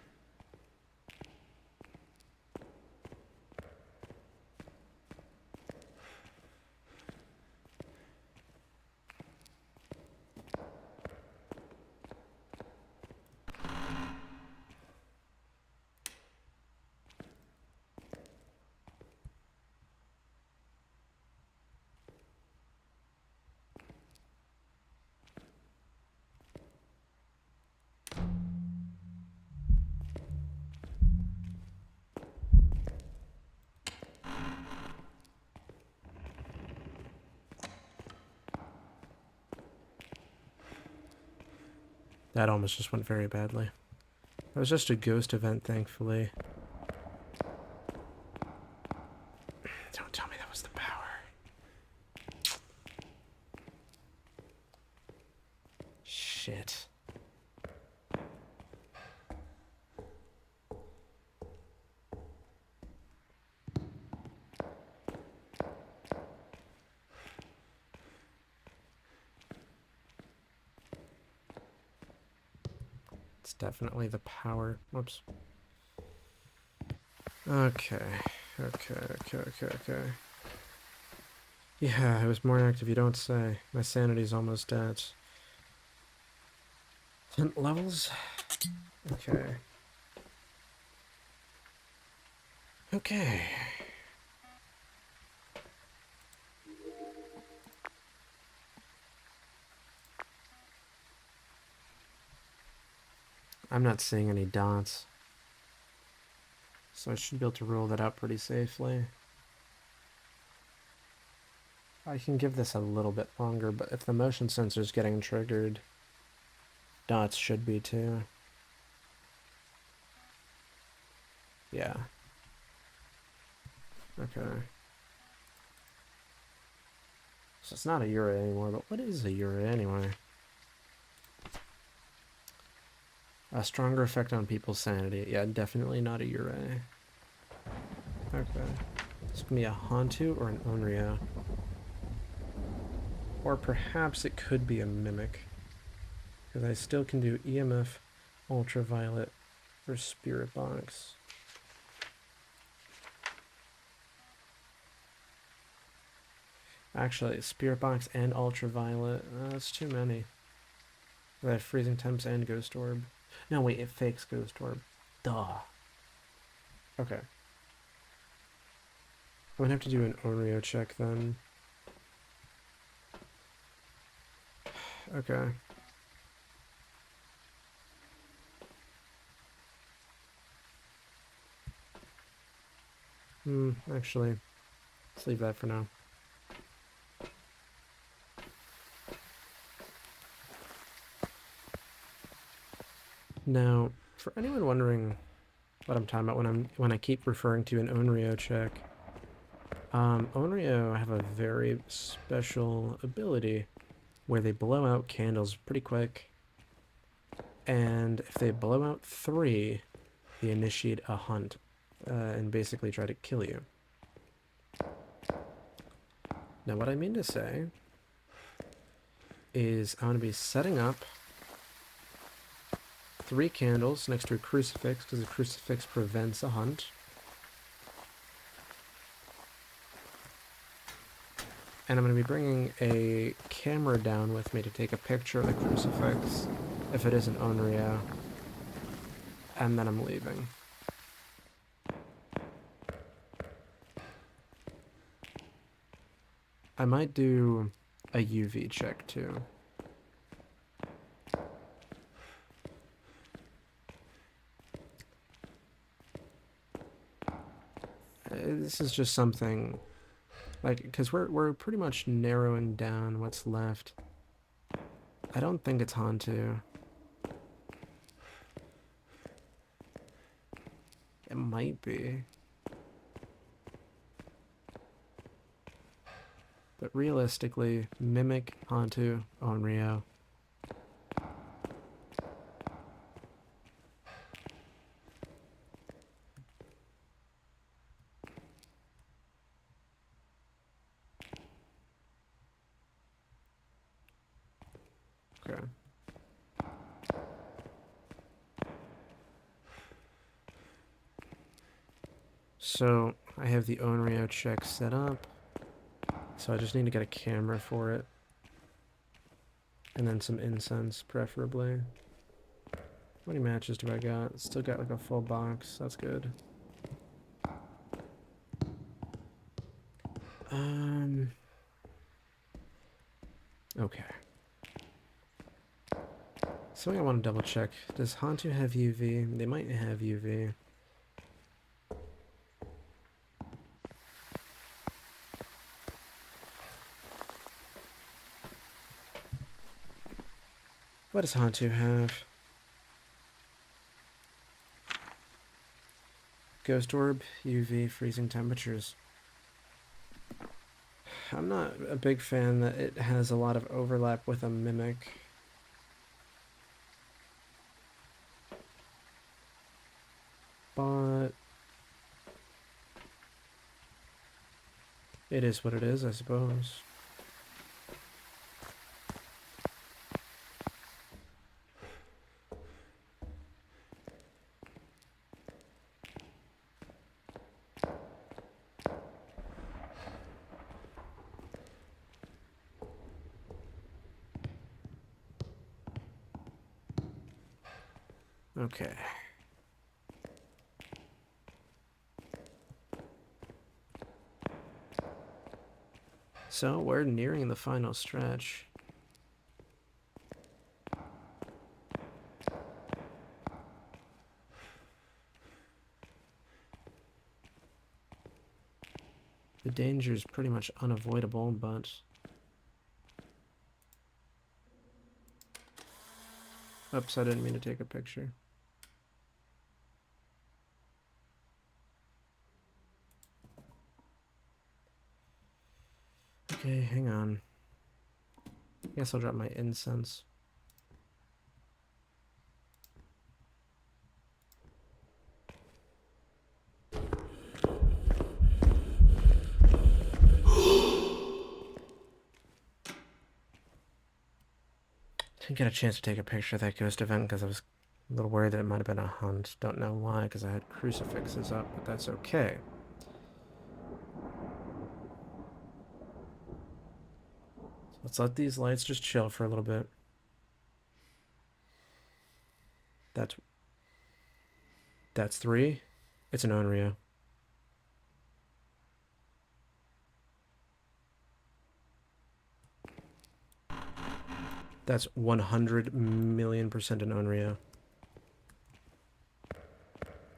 That almost just went very badly. It was just a ghost event, thankfully. Don't tell me that was the power. Shit. It's definitely the power. Whoops. Okay. Okay. Yeah, it was more active, you don't say. My sanity's almost at 10 levels. Okay. Okay. I'm not seeing any dots. So I should be able to rule that out pretty safely. I can give this a little bit longer, but if the motion sensor's getting triggered, dots should be too. Yeah. Okay. So it's not a Ura anymore, but what is a Ura anyway? A stronger effect on people's sanity. Yeah, definitely not a Ura. Okay. It's gonna be a Hantu or an Onryo. Or perhaps it could be a Mimic. Because I still can do EMF, Ultraviolet, or Spirit Box. Actually, Spirit Box and Ultraviolet, that's too many. I have Freezing Temps and Ghost Orb. No, wait, it fakes Ghost Orb. Duh. Okay. I'm gonna have to do an Onryo check then. Okay. Actually, let's leave that for now. Now, for anyone wondering what I'm talking about when I keep referring to an Onryo check, Onryo have a very special ability where they blow out candles pretty quick, and if they blow out 3, they initiate a hunt and basically try to kill you. Now, what I mean to say is I'm going to be setting up 3 candles next to a crucifix because a crucifix prevents a hunt. And I'm going to be bringing a camera down with me to take a picture of the crucifix if it isn't Onryo. And then I'm leaving. I might do a UV check too. This is just something, like, because we're pretty much narrowing down what's left. I don't think it's Hantu. It might be. But realistically, Mimic, Hantu, Onryo. Okay. So, I have the Onryo check set up. So I just need to get a camera for it. And then some incense, preferably. How many matches do I got? Still got like a full box. That's good. Okay. Something I want to double check. Does Hantu have UV? They might have UV. What does Hantu have? Ghost Orb, UV, freezing temperatures. I'm not a big fan that it has a lot of overlap with a Mimic. But it is what it is, I suppose. Okay. So we're nearing the final stretch. The danger is pretty much unavoidable, but... Oops, I didn't mean to take a picture. Okay, hang on. I guess I'll drop my incense. Didn't get a chance to take a picture of that ghost event because I was a little worried that it might have been a hunt. Don't know why, because I had crucifixes up, but that's okay. Let's let these lights just chill for a little bit. That's 3. It's an Onryo. That's 100,000,000% an Onryo.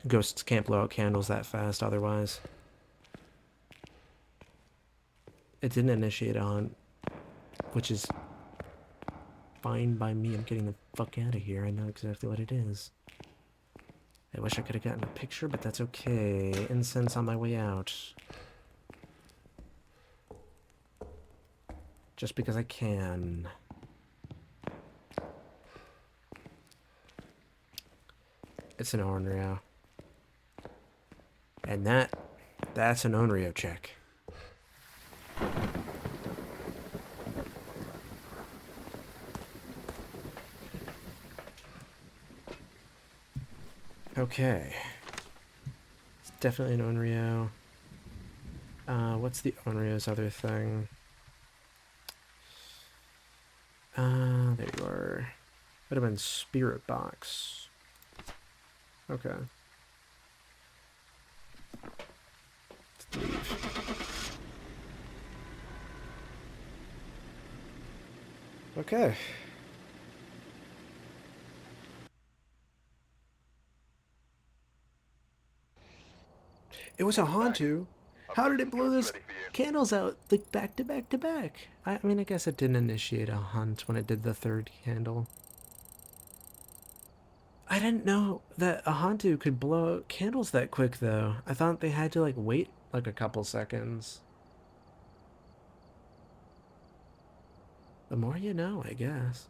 Ghosts can't blow out candles that fast otherwise. It didn't initiate a hunt, which is fine by me. I'm getting the fuck out of here. I know exactly what it is. I wish I could have gotten a picture, but that's okay. Incense on my way out. just because I can. It's an Onryo. And that's an Onryo check. Okay. It's definitely an Onryo. What's the Onryo's other thing? There you are. Would have been Spirit Box. Okay. Let's leave. Okay. It was a Back. Hantu. I've How got did it some blow drugs those ready for you. candles out like back to back to back? I mean, I guess it didn't initiate a hunt when it did the third candle. I didn't know that a Hantu could blow out candles that quick, though. I thought they had to like wait like a couple seconds. The more you know, I guess.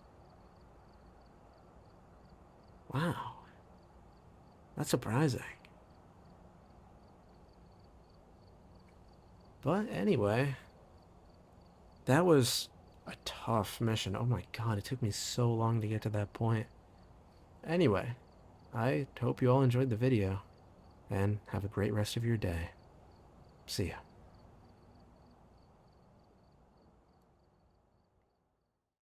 Wow, that's surprising. But anyway, that was a tough mission. Oh my god, it took me so long to get to that point. Anyway, I hope you all enjoyed the video, and have a great rest of your day. See ya.